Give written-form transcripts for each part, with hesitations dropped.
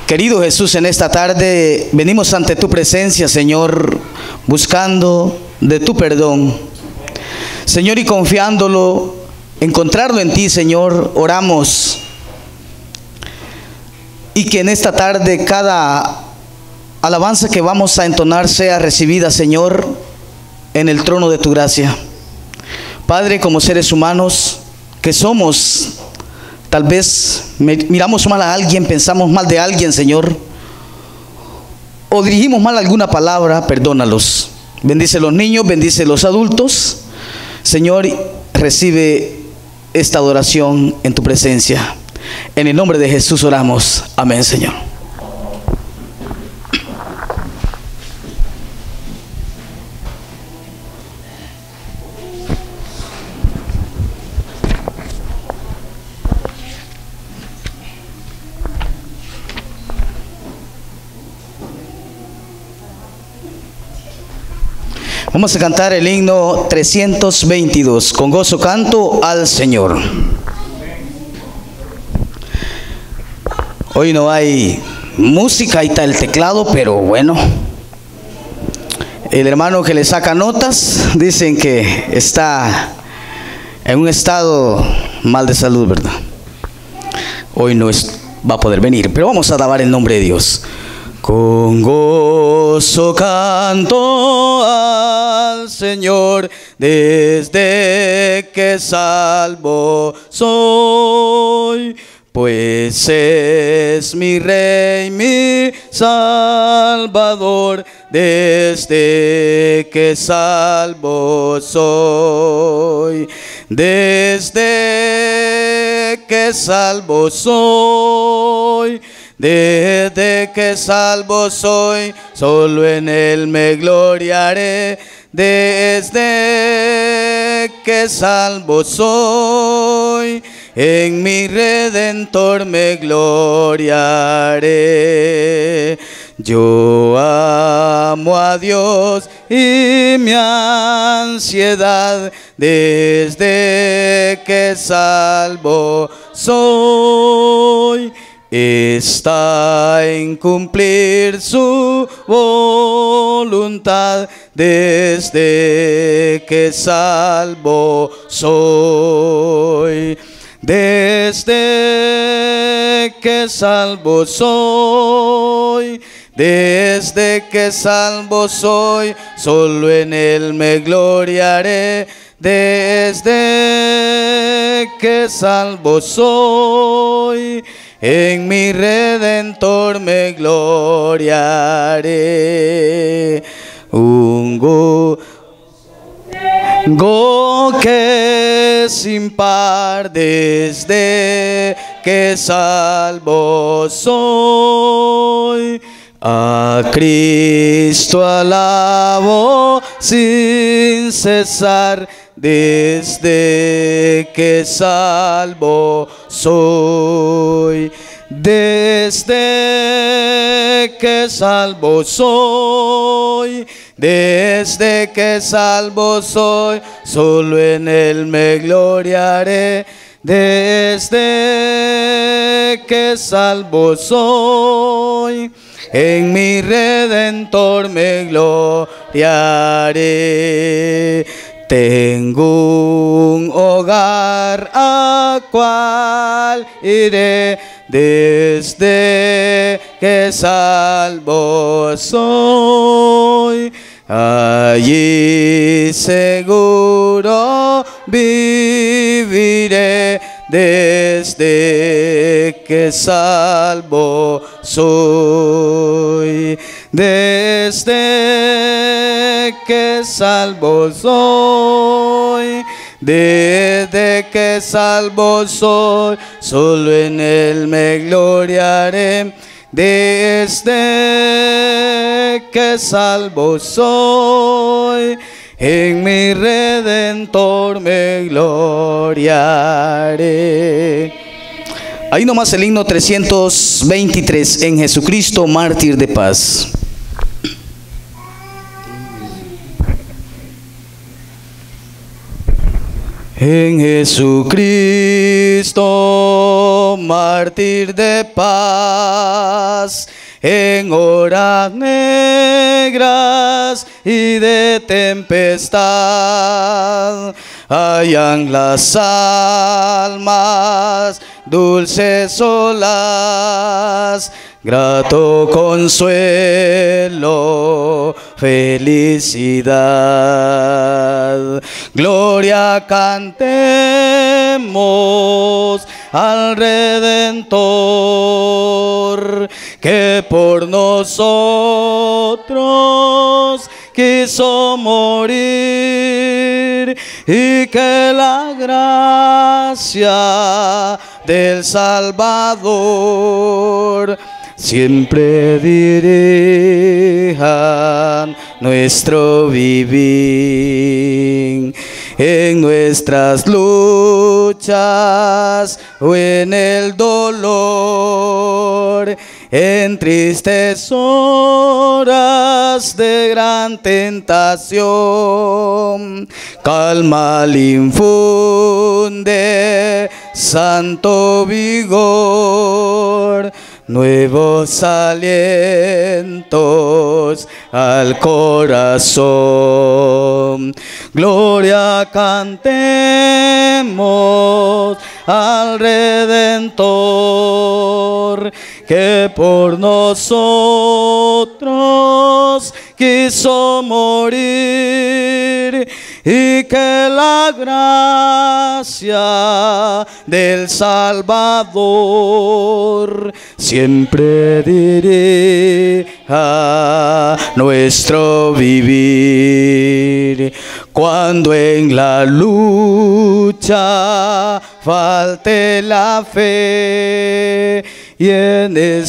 Querido Jesús, en esta tarde venimos ante tu presencia, Señor, buscando de tu perdón. Señor, y confiándolo, encontrarlo en ti, Señor, oramos. Y que en esta tarde cada alabanza que vamos a entonar sea recibida, Señor, en el trono de tu gracia. Padre, como seres humanos que somos, tal vez miramos mal a alguien, pensamos mal de alguien, Señor, o dirigimos mal alguna palabra, perdónalos. Bendice a los niños, bendice a los adultos. Señor, recibe esta adoración en tu presencia. En el nombre de Jesús oramos. Amén, Señor. Vamos a cantar el himno 322. Con gozo canto al Señor. Hoy no hay música, ahí está el teclado, pero bueno. El hermano que le saca notas, dicen que está en un estado mal de salud, ¿verdad? Hoy no va a poder venir, pero vamos a alabar el nombre de Dios. Con gozo canto al Señor, desde que salvo soy, pues es mi Rey, mi Salvador, desde que salvo soy, desde que salvo soy. Desde que salvo soy, solo en Él me gloriaré. Desde que salvo soy, en mi Redentor me gloriaré. Yo amo a Dios y mi ansiedad, desde que salvo soy, está en cumplir su voluntad, desde que salvo soy. Desde que salvo soy, desde que salvo soy, solo en Él me gloriaré. Desde que salvo soy, en mi Redentor me gloriaré. Un gozo que sin par, desde que salvo soy. A Cristo alabo sin cesar, desde que salvo soy. Desde que salvo soy, desde que salvo soy, solo en Él me gloriaré. Desde que salvo soy, en mi Redentor me gloriaré. Tengo un hogar a cual iré, desde que salvo soy. Allí seguro viviré, desde que salvo soy. Desde que salvo soy, desde que salvo soy, solo en Él me gloriaré. Desde que salvo soy, en mi Redentor me gloriaré. Ahí nomás el himno 323, en Jesucristo, mártir de paz. En Jesucristo, mártir de paz, en horas negras y de tempestad. Hallan las almas dulces olas, grato consuelo, felicidad. Gloria cantemos al Redentor, que por nosotros quiso morir, y que la gracia del Salvador siempre dirijan nuestro vivir en nuestras luchas o en el dolor, en tristes horas de gran tentación. Calma le infunde santo vigor, nuevos alientos al corazón. Gloria cantemos al Redentor, que por nosotros quiso morir, y que la gracia del Salvador siempre dirija nuestro vivir. Cuando en la lucha falte la fe, y en el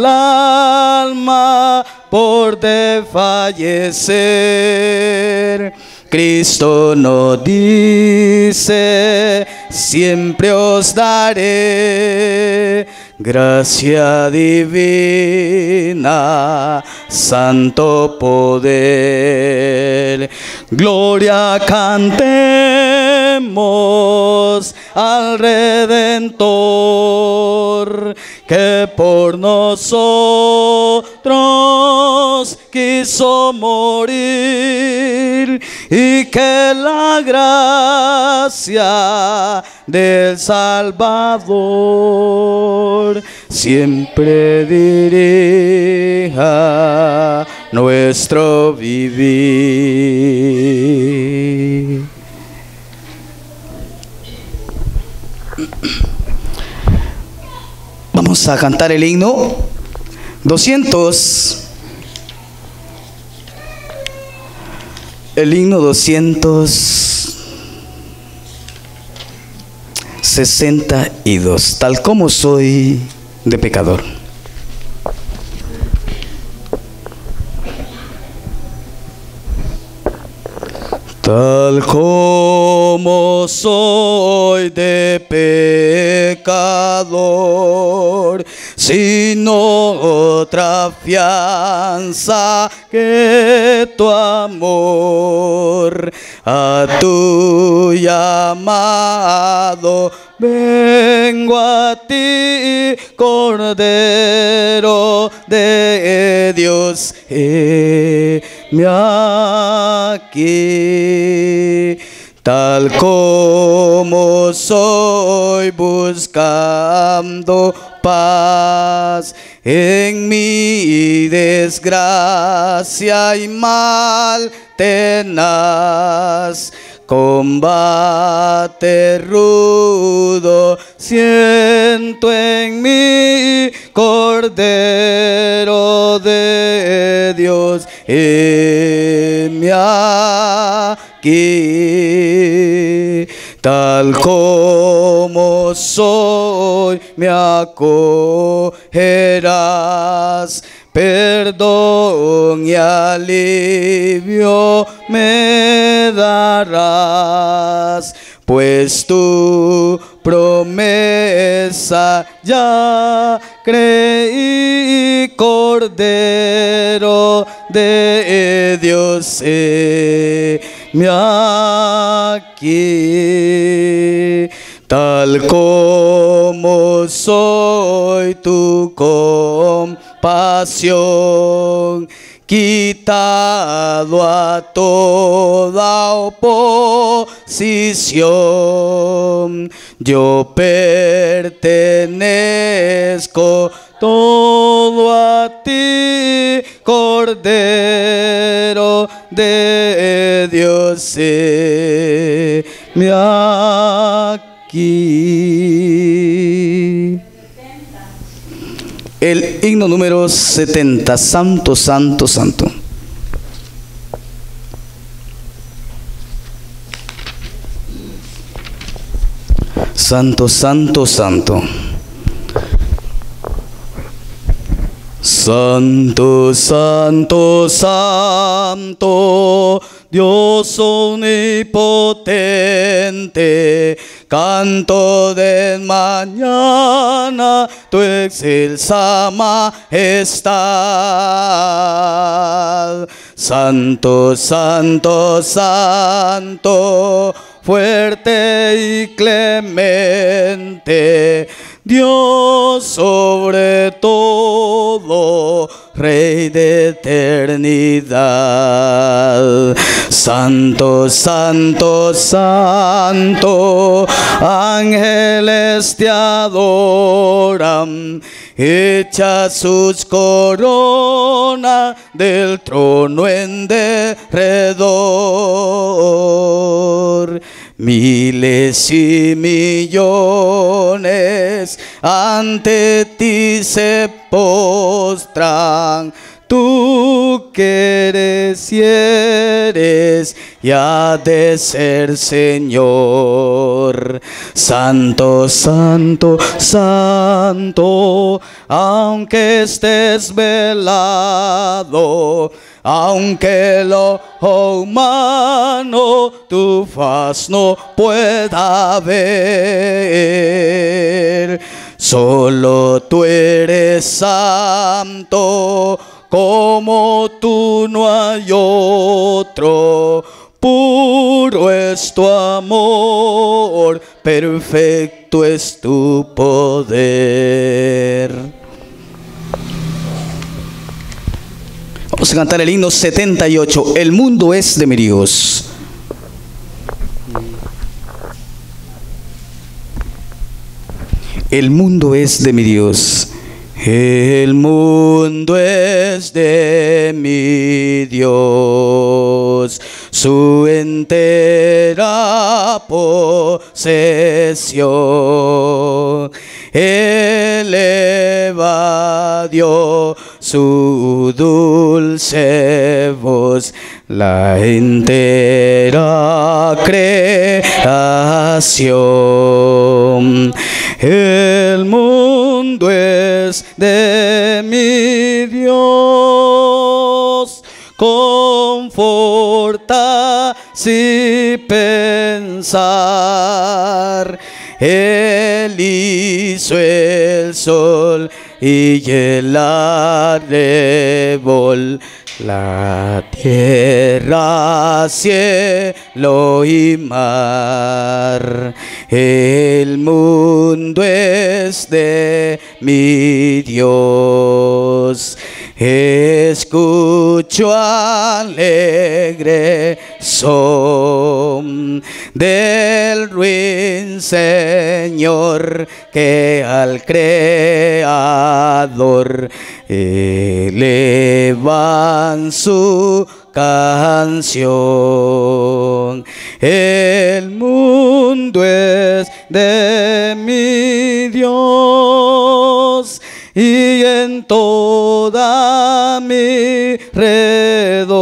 alma por desfallecer, Cristo nos dice: siempre os daré gracia divina, santo poder. Gloria cantemos al Redentor, que por nosotros quiso morir, y que la gracia del Salvador siempre dirija nuestro vivir. Vamos a cantar el himno 200. El himno 262. Tal como soy de pecador. Tal como soy de pecador, sin otra fianza que tu amor, a tu llamado vengo a ti, Cordero de Dios, heme aquí. Tal como soy, buscando paz en mi desgracia y mal tenaz, combate rudo siento en mí, Cordero de Dios, heme aquí. Tal como soy, me acogerás, perdón y alivio me darás, pues tu promesa ya creí, Cordero de Dios, heme aquí. Tal como soy, hoy tu compasión, quitado a toda oposición. Yo pertenezco todo a ti, Cordero de Dios, heme aquí. El himno número 70, Santo, Santo, Santo. Santo, Santo, Santo. Santo, Santo, Santo, Dios omnipotente, canto de mañana tu excelsa majestad. Santo, Santo, Santo, fuerte y clemente, Dios sobre todo, Rey de eternidad. Santo, Santo, Santo, ángeles te adoran, echa sus coronas del trono en derredor. Miles y millones ante ti se postran, tú que eres y eres y has de ser Señor. Santo, Santo, Santo, aunque estés velado, aunque el ojo humano tu faz no pueda ver, solo tú eres santo, como tú no hay otro. Puro es tu amor, perfecto es tu poder. Vamos a cantar el himno 78. El mundo es de mi Dios. El mundo es de mi Dios. El mundo es de mi Dios, su entera posesión. Eleva Dios su dulce voz, la entera creación. El mundo es de mi Dios, conforta si pensar. Él hizo el sol y el árbol, la tierra, cielo y mar. El mundo es de mi Dios. Escucho alegre son del ruiseñor que al Creador elevan su canción. El mundo es de mi Dios y en toda mi redor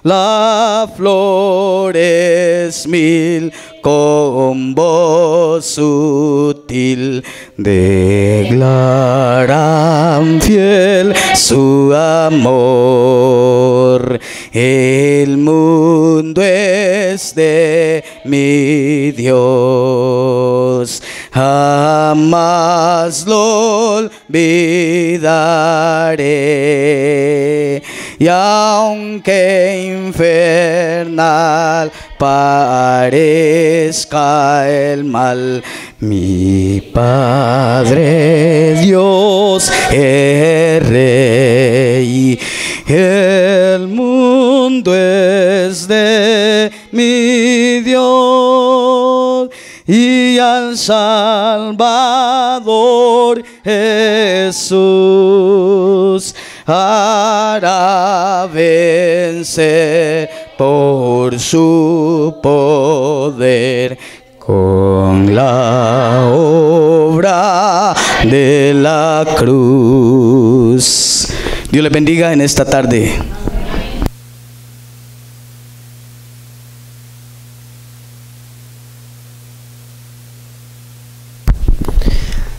la flores mil con voz sutil declaran fiel su amor. El mundo es de mi Dios, jamás lo olvidaré. Y aunque infernal parezca el mal, Mi Padre Dios es Rey, el mundo es de mi Dios, y al Salvador Jesús hará vencer por su poder con la obra de la cruz. Dios les bendiga en esta tarde.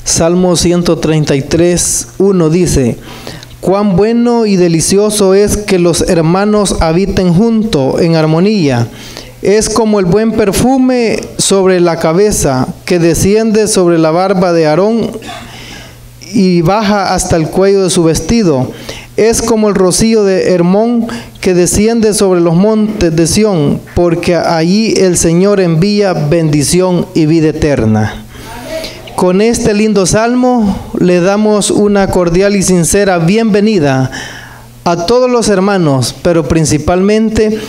Salmo 133, 1 dice: cuán bueno y delicioso es que los hermanos habiten juntos en armonía. Es como el buen perfume sobre la cabeza, que desciende sobre la barba de Aarón y baja hasta el cuello de su vestido. Es como el rocío de Hermón, que desciende sobre los montes de Sión, porque allí el Señor envía bendición y vida eterna. Con este lindo salmo le damos una cordial y sincera bienvenida a todos los hermanos, pero principalmente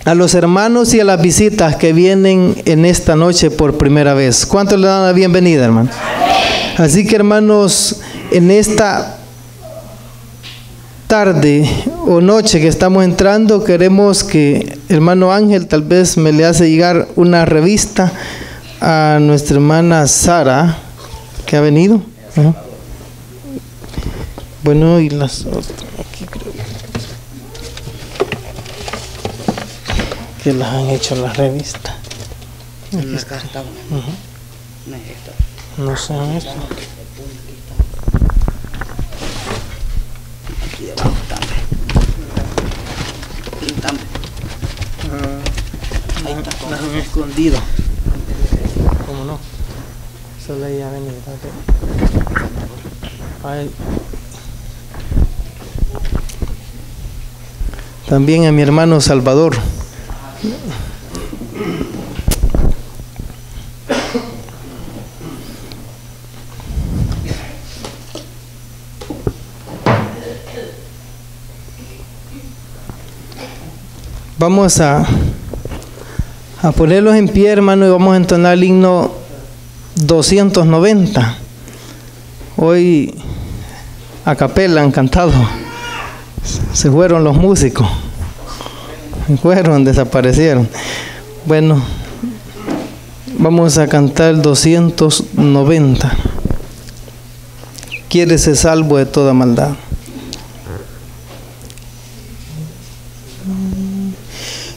a los hermanos y a las visitas que vienen en esta noche por primera vez. ¿Cuántos le dan la bienvenida, hermano? Así que, hermanos, en esta tarde o noche que estamos entrando, queremos que hermano Ángel tal vez me le hace llegar una revista a nuestra hermana Sara, que ha venido. Bueno, y las otras, aquí creo que las han hecho en la revista. No sé esto. Aquí abajo también. Ahí está. Las han escondido. ¿Cómo no? Solo ella ha venido. Ay. También a mi hermano Salvador. Vamos a ponerlos en pie, hermano, y vamos a entonar el himno 290. Hoy a capela han cantado. Se fueron los músicos. Se fueron, desaparecieron. Bueno, vamos a cantar el 290. Quiérese salvo de toda maldad.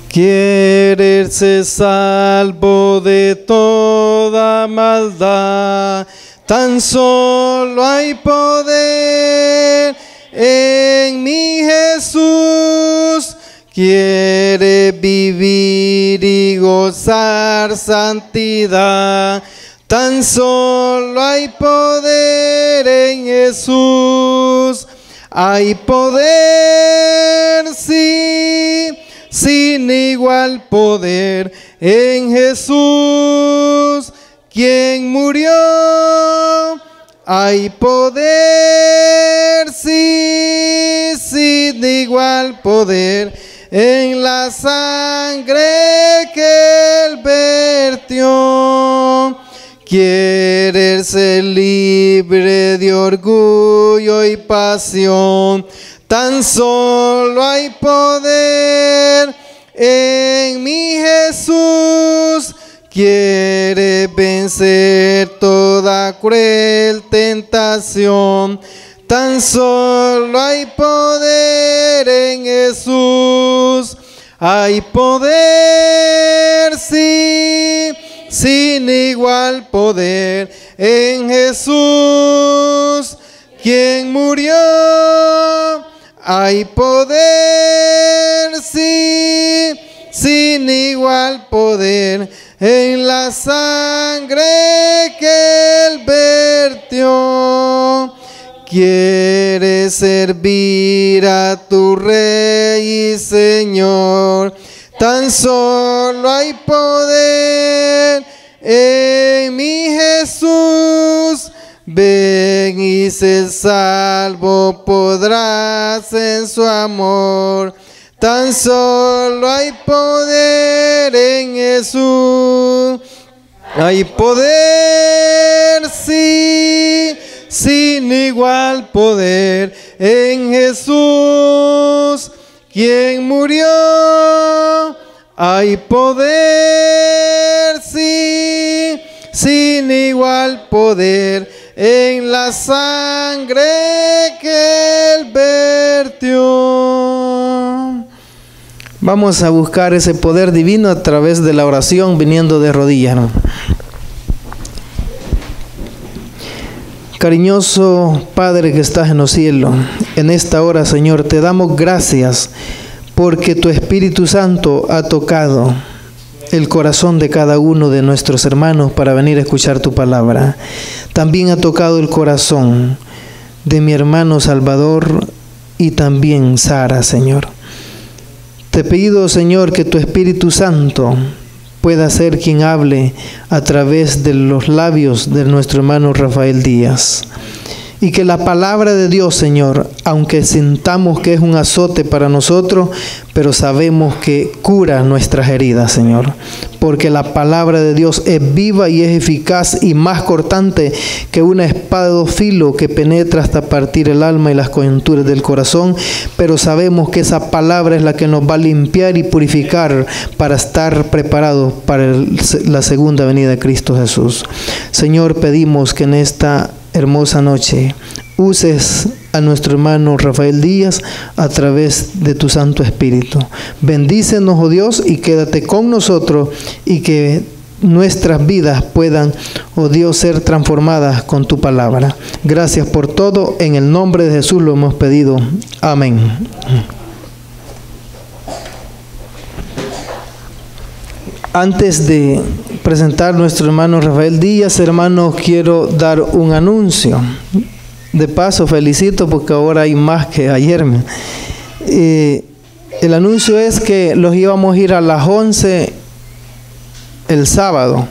Quererse salvo de toda maldad, tan solo hay poder en mi Jesús. Quiere vivir y gozar santidad, tan solo hay poder en Jesús. Hay poder, sí, sin igual poder en Jesús, quien murió. Hay poder, sí, sin igual poder en la sangre que Él vertió. Quiere ser libre de orgullo y pasión, tan solo hay poder en mi Jesús. Quiere vencer toda cruel tentación, tan solo hay poder en Jesús. Hay poder, sí, sin igual poder en Jesús, quien murió. Hay poder, sí, sin igual poder en la sangre que Él vertió. Quieres servir a tu Rey y Señor, tan solo hay poder en mi Jesús. Ven y sé salvo, podrás en su amor. Tan solo hay poder en Jesús. Hay poder, sí, sin igual poder en Jesús, quien murió. Hay poder, sí, sin igual poder en la sangre que Él vertió. Vamos a buscar ese poder divino a través de la oración, viniendo de rodillas, ¿no? Cariñoso Padre que estás en los cielos, en esta hora, Señor, te damos gracias porque tu Espíritu Santo ha tocado el corazón de cada uno de nuestros hermanos para venir a escuchar tu palabra. También ha tocado el corazón de mi hermano Salvador y también Sara, Señor. Te pido, Señor, que tu Espíritu Santo pueda ser quien hable a través de los labios de nuestro hermano Rafael Díaz. Y que la palabra de Dios, Señor, aunque sintamos que es un azote para nosotros, pero sabemos que cura nuestras heridas, Señor. Porque la palabra de Dios es viva y es eficaz y más cortante que una espada de dos filos que penetra hasta partir el alma y las coyunturas del corazón. Pero sabemos que esa palabra es la que nos va a limpiar y purificar para estar preparados para la segunda venida de Cristo Jesús. Señor, pedimos que en esta hermosa noche uses a nuestro hermano Rafael Díaz a través de tu Santo Espíritu. Bendícenos, oh Dios, y quédate con nosotros, y que nuestras vidas puedan, oh Dios, ser transformadas con tu palabra. Gracias por todo, en el nombre de Jesús lo hemos pedido. Amén. Antes de presentar a nuestro hermano Rafael Díaz, hermanos, quiero dar un anuncio. De paso, felicito porque ahora hay más que ayer. El anuncio es que los íbamos a ir a las 11 el sábado.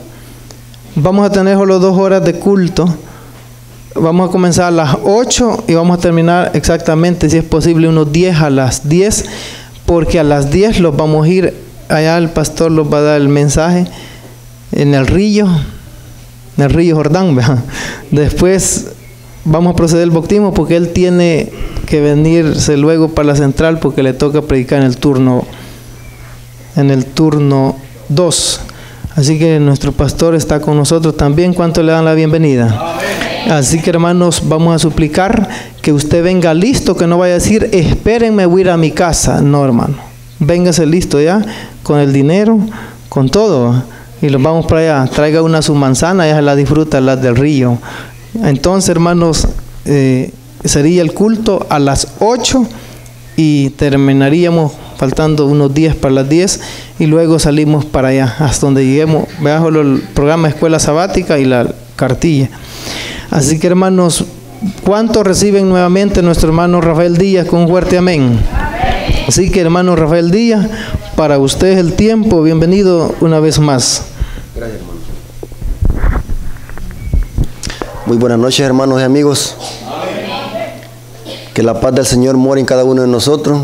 Vamos a tener solo 2 horas de culto. Vamos a comenzar a las 8 y vamos a terminar exactamente, si es posible, unos 10 a las 10, porque a las 10 los vamos a ir. Allá el pastor los va a dar el mensaje en el río Jordán, ¿verdad? Después vamos a proceder el bautismo porque él tiene que venirse luego para la central porque le toca predicar en el turno 2. Así que nuestro pastor está con nosotros también. ¿Cuánto le dan la bienvenida? Amén. Así que, hermanos, vamos a suplicar que usted venga listo, que no vaya a decir, espérenme, voy a ir a mi casa. No, hermano. Véngase listo ya, con el dinero, con todo, y los vamos para allá. Traiga una su manzana, ya se la disfruta, las del río. Entonces, hermanos, sería el culto a las 8 y terminaríamos faltando unos 10 para las 10 y luego salimos para allá, hasta donde lleguemos, bajo el programa Escuela Sabática y la cartilla. Así que, hermanos, ¿cuántos reciben nuevamente nuestro hermano Rafael Díaz con un fuerte amén? Así que, hermano Rafael Díaz, para usted es el tiempo. Bienvenido una vez más. Gracias, hermano. Muy buenas noches, hermanos y amigos. Que la paz del Señor mora en cada uno de nosotros.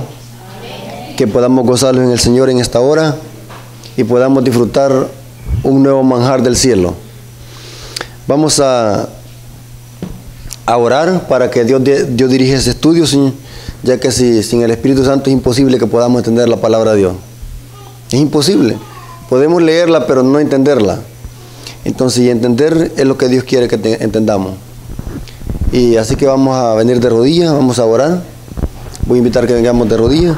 Que podamos gozarlo en el Señor en esta hora y podamos disfrutar un nuevo manjar del cielo. Vamos a orar para que Dios dirija ese estudio, Señor, ya que sin el Espíritu Santo es imposible que podamos entender la palabra de Dios. Es imposible. Podemos leerla, pero no entenderla. Entonces, y entender es lo que Dios quiere que entendamos. Y así que vamos a venir de rodillas, vamos a orar. Voy a invitar que vengamos de rodillas.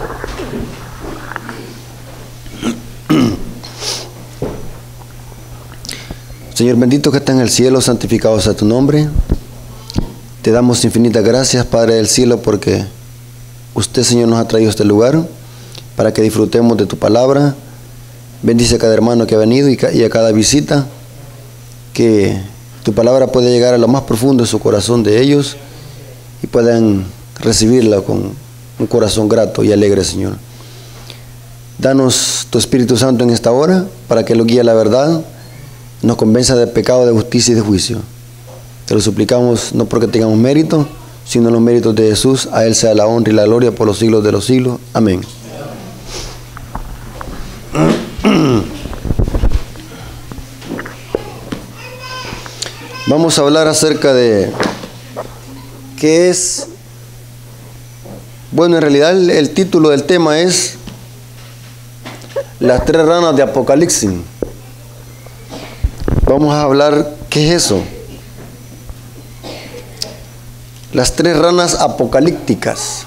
Señor bendito que está en el cielo, santificado sea tu nombre. Te damos infinitas gracias, Padre del cielo, porque usted, Señor, nos ha traído a este lugar para que disfrutemos de tu palabra. Bendice a cada hermano que ha venido y a cada visita, que tu palabra pueda llegar a lo más profundo de su corazón de ellos y puedan recibirla con un corazón grato y alegre, Señor. Danos tu Espíritu Santo en esta hora para que lo guíe a la verdad nos convenza de pecado, de justicia y de juicio. Te lo suplicamos no porque tengamos mérito, sino los méritos de Jesús. A Él sea la honra y la gloria por los siglos de los siglos. Amén. Vamos a hablar acerca de qué es. Bueno, en realidad el título del tema es Las tres ranas de Apocalipsis. Vamos a hablar qué es eso. Las tres ranas apocalípticas.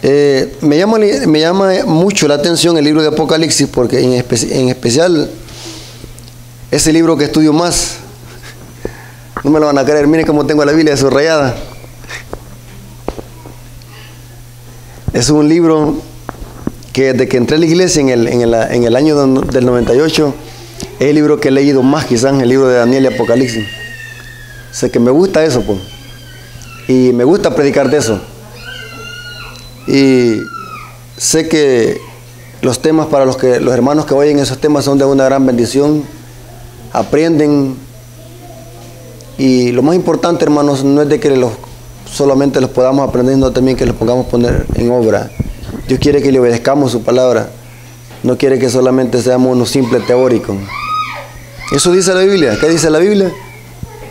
Me llama mucho la atención el libro de Apocalipsis porque en especial ese libro que estudio más. No me lo van a creer, miren cómo tengo la Biblia subrayada. Es un libro que desde que entré a la iglesia en el año del 98, es el libro que he leído más quizás, el libro de Daniel y Apocalipsis. Sé que me gusta eso, pues. Y me gusta predicar de eso. Y sé que los temas para los hermanos que oyen esos temas son de una gran bendición. Aprenden. Y lo más importante, hermanos, no es de que solamente los podamos aprender, sino también que los pongamos a poner en obra. Dios quiere que le obedezcamos su palabra. No quiere que solamente seamos unos simples teóricos. Eso dice la Biblia. ¿Qué dice la Biblia?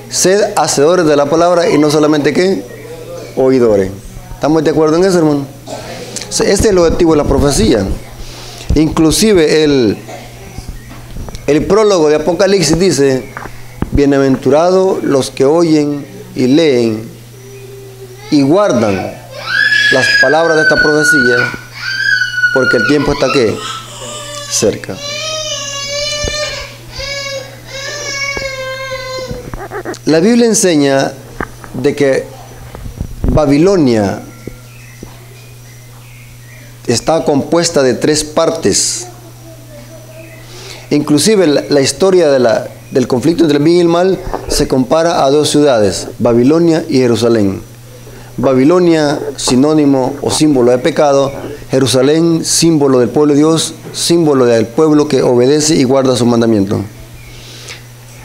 Sed hacedores de la palabra y no solamente ¿qué? Oidores. ¿Estamos de acuerdo en eso, hermano? Este es el objetivo de la profecía. Inclusive el prólogo de Apocalipsis dice: bienaventurados los que oyen y leen y guardan las palabras de esta profecía, porque el tiempo está ¿qué? Cerca. La Biblia enseña de que Babilonia está compuesta de tres partes. Inclusive la historia del conflicto entre el bien y el mal se compara a dos ciudades, Babilonia y Jerusalén. Babilonia, sinónimo o símbolo de pecado; Jerusalén, símbolo del pueblo de Dios, símbolo del pueblo que obedece y guarda su mandamiento.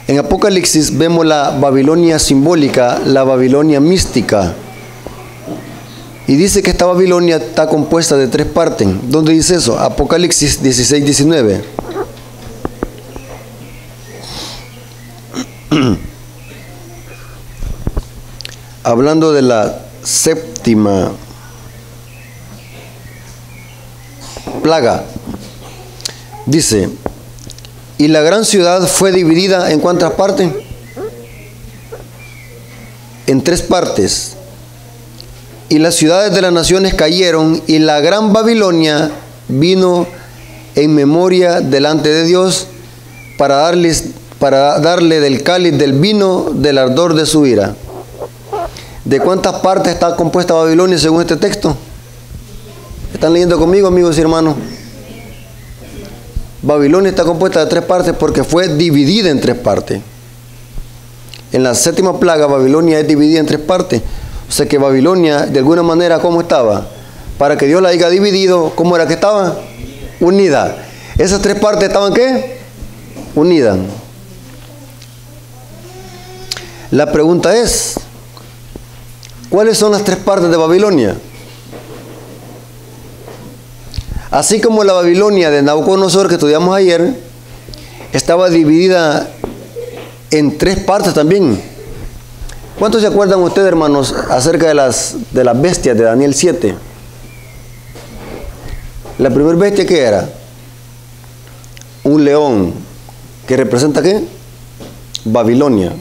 En Apocalipsis vemos la Babilonia simbólica, la Babilonia mística. Y dice que esta Babilonia está compuesta de tres partes. ¿Dónde dice eso? Apocalipsis 16:19. Hablando de la séptima plaga, dice: y la gran ciudad fue dividida ¿en cuántas partes? En tres partes. Y las ciudades de las naciones cayeron, y la gran Babilonia vino en memoria delante de Dios para darle del cáliz del vino del ardor de su ira. ¿De cuántas partes está compuesta Babilonia según este texto? ¿Están leyendo conmigo, amigos y hermanos? Babilonia está compuesta de tres partes porque fue dividida en tres partes. En la séptima plaga, Babilonia es dividida en tres partes. O sea que Babilonia, de alguna manera, ¿cómo estaba? Para que Dios la haya dividido, ¿cómo era que estaba? Unida. ¿Esas tres partes estaban qué? Unidas. La pregunta es: ¿cuáles son las tres partes de Babilonia? Así como la Babilonia de Nabucodonosor que estudiamos ayer estaba dividida en tres partes también. ¿Cuántos se acuerdan ustedes, hermanos, acerca de las bestias de Daniel 7? La primera bestia, ¿qué era? Un león, que representa ¿qué? Babilonia.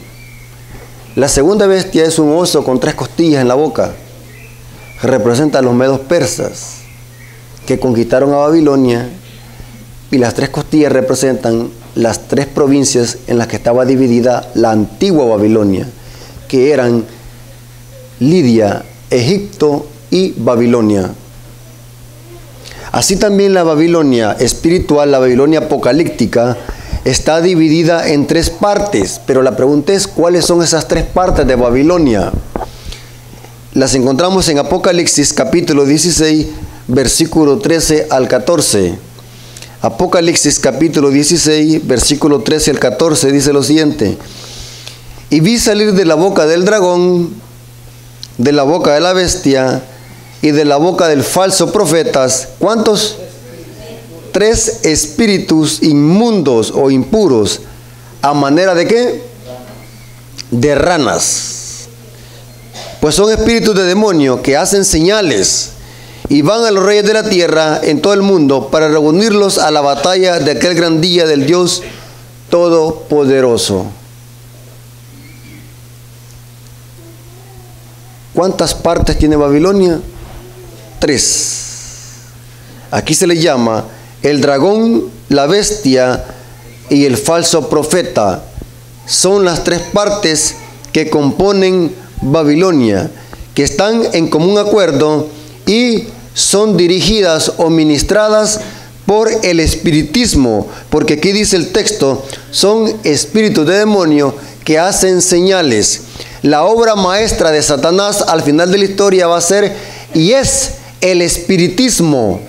La segunda bestia es un oso con tres costillas en la boca, que representa a los medos persas, que conquistaron a Babilonia, y las tres costillas representan las tres provincias en las que estaba dividida la antigua Babilonia, que eran Lidia, Egipto y Babilonia. Así también la Babilonia espiritual, la Babilonia apocalíptica, está dividida en tres partes, pero la pregunta es: ¿cuáles son esas tres partes de Babilonia? Las encontramos en Apocalipsis capítulo 16, versículo 13 al 14. Apocalipsis capítulo 16, versículo 13 al 14, dice lo siguiente. Y vi salir de la boca del dragón, de la boca de la bestia y de la boca del falso profeta, ¿cuántos? 3 espíritus inmundos o impuros, ¿a manera de qué? De ranas. Pues son espíritus de demonio que hacen señales y van a los reyes de la tierra en todo el mundo para reunirlos a la batalla de aquel gran día del Dios Todopoderoso. ¿Cuántas partes tiene Babilonia? 3. Aquí se le llama el dragón, la bestia y el falso profeta. Son las 3 partes que componen Babilonia, que están en común acuerdo y son dirigidas o ministradas por el espiritismo, porque aquí dice el texto, son espíritus de demonio que hacen señales. La obra maestra de Satanás al final de la historia va a ser y es el espiritismo.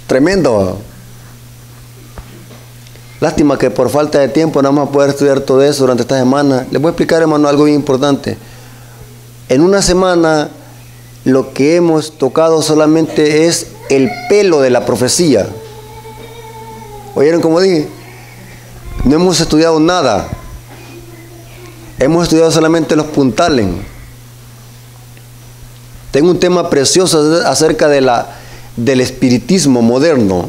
Tremendo. Lástima que por falta de tiempo no vamos a poder estudiar todo eso durante esta semana. Les voy a explicar, hermano, algo bien importante. En una semana lo que hemos tocado solamente es el pelo de la profecía. ¿Oyeron cómo dije? No hemos estudiado nada. Hemos estudiado solamente los puntales. Tengo un tema precioso acerca del espiritismo moderno.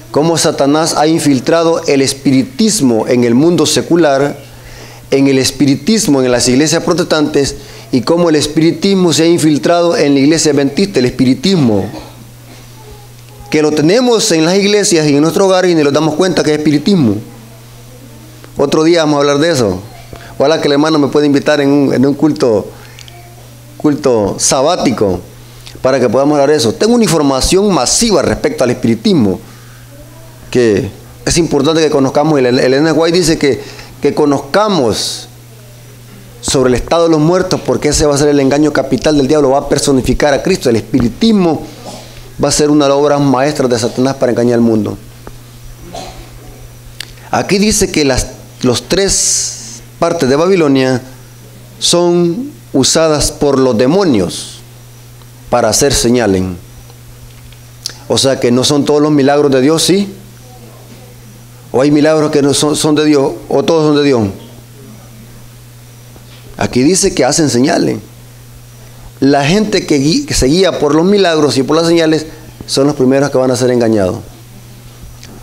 Cómo Satanás ha infiltrado el espiritismo en el mundo secular, en el espiritismo en las iglesias protestantes, y cómo el espiritismo se ha infiltrado en la iglesia adventista, el espiritismo, que lo tenemos en las iglesias y en nuestro hogar y ni nos damos cuenta que es espiritismo. Otro día vamos a hablar de eso. Ojalá que el hermano me pueda invitar en un culto sabático para que podamos hablar de eso. Tengo una información masiva respecto al espiritismo que es importante que conozcamos. El Ellen White dice que conozcamos sobre el estado de los muertos, porque ese va a ser el engaño capital del diablo, va a personificar a Cristo. El espiritismo va a ser una de las obras maestras de Satanás para engañar al mundo. Aquí dice que los 3 partes de Babilonia son usadas por los demonios para hacer señales. O sea que no son todos los milagros de Dios, ¿sí? O hay milagros que no son de Dios, o todos son de Dios. Aquí dice que hacen señales. La gente que se guía por los milagros y por las señales son los primeros que van a ser engañados.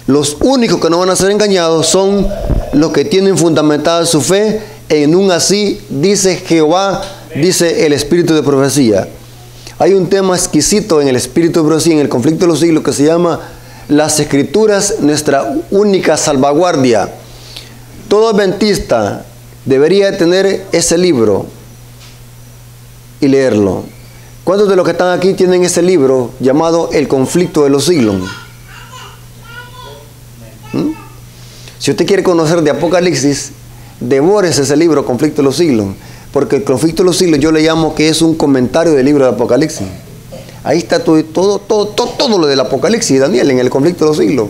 Los únicos que no van a ser engañados son los que tienen fundamentada su fe en un así dice Jehová, dice el espíritu de profecía. Hay un tema exquisito en el espíritu de profecía, en el conflicto de los siglos, que se llama las escrituras, nuestra única salvaguardia. Todo adventista debería tener ese libro y leerlo. ¿Cuántos de los que están aquí tienen ese libro llamado El conflicto de los siglos? Si usted quiere conocer de Apocalipsis, devórese ese libro, Conflicto de los siglos, porque el conflicto de los siglos yo le llamo que es un comentario del libro de Apocalipsis. Ahí está todo lo del Apocalipsis, Daniel, en el conflicto de los siglos.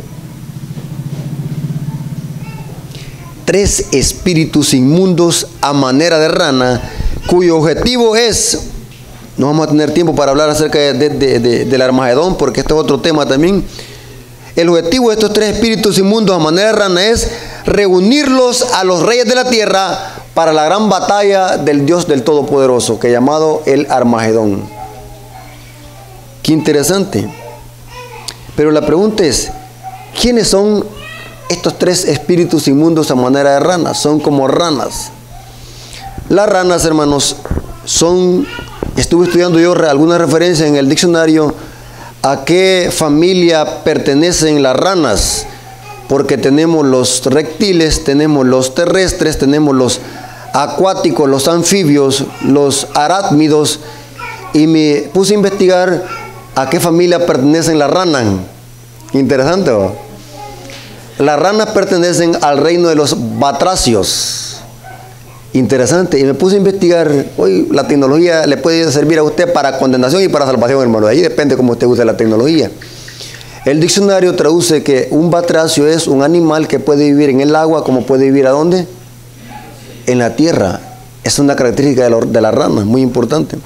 3 espíritus inmundos a manera de rana, cuyo objetivo es, no vamos a tener tiempo para hablar acerca del Armagedón, porque este es otro tema también. El objetivo de estos 3 espíritus inmundos a manera de rana es reunirlos a los reyes de la tierra para la gran batalla del Dios del Todopoderoso, que es llamado el Armagedón. Qué interesante. Pero la pregunta es, ¿quiénes son estos 3 espíritus inmundos a manera de ranas? Son como ranas. Las ranas, hermanos, estuve estudiando yo alguna referencia en el diccionario a qué familia pertenecen las ranas, porque tenemos los reptiles, tenemos los terrestres, tenemos los acuáticos, los anfibios, los arácnidos, y me puse a investigar a qué familia pertenecen las ranas. Interesante, ¿no? Las ranas pertenecen al reino de los batracios. Interesante. Y me puse a investigar. Hoy la tecnología le puede servir a usted para condenación y para salvación, hermano. Ahí depende cómo usted use la tecnología. El diccionario traduce que un batracio es un animal que puede vivir en el agua, como puede vivir ¿a dónde? En la tierra. Es una característica de la rana, muy importante.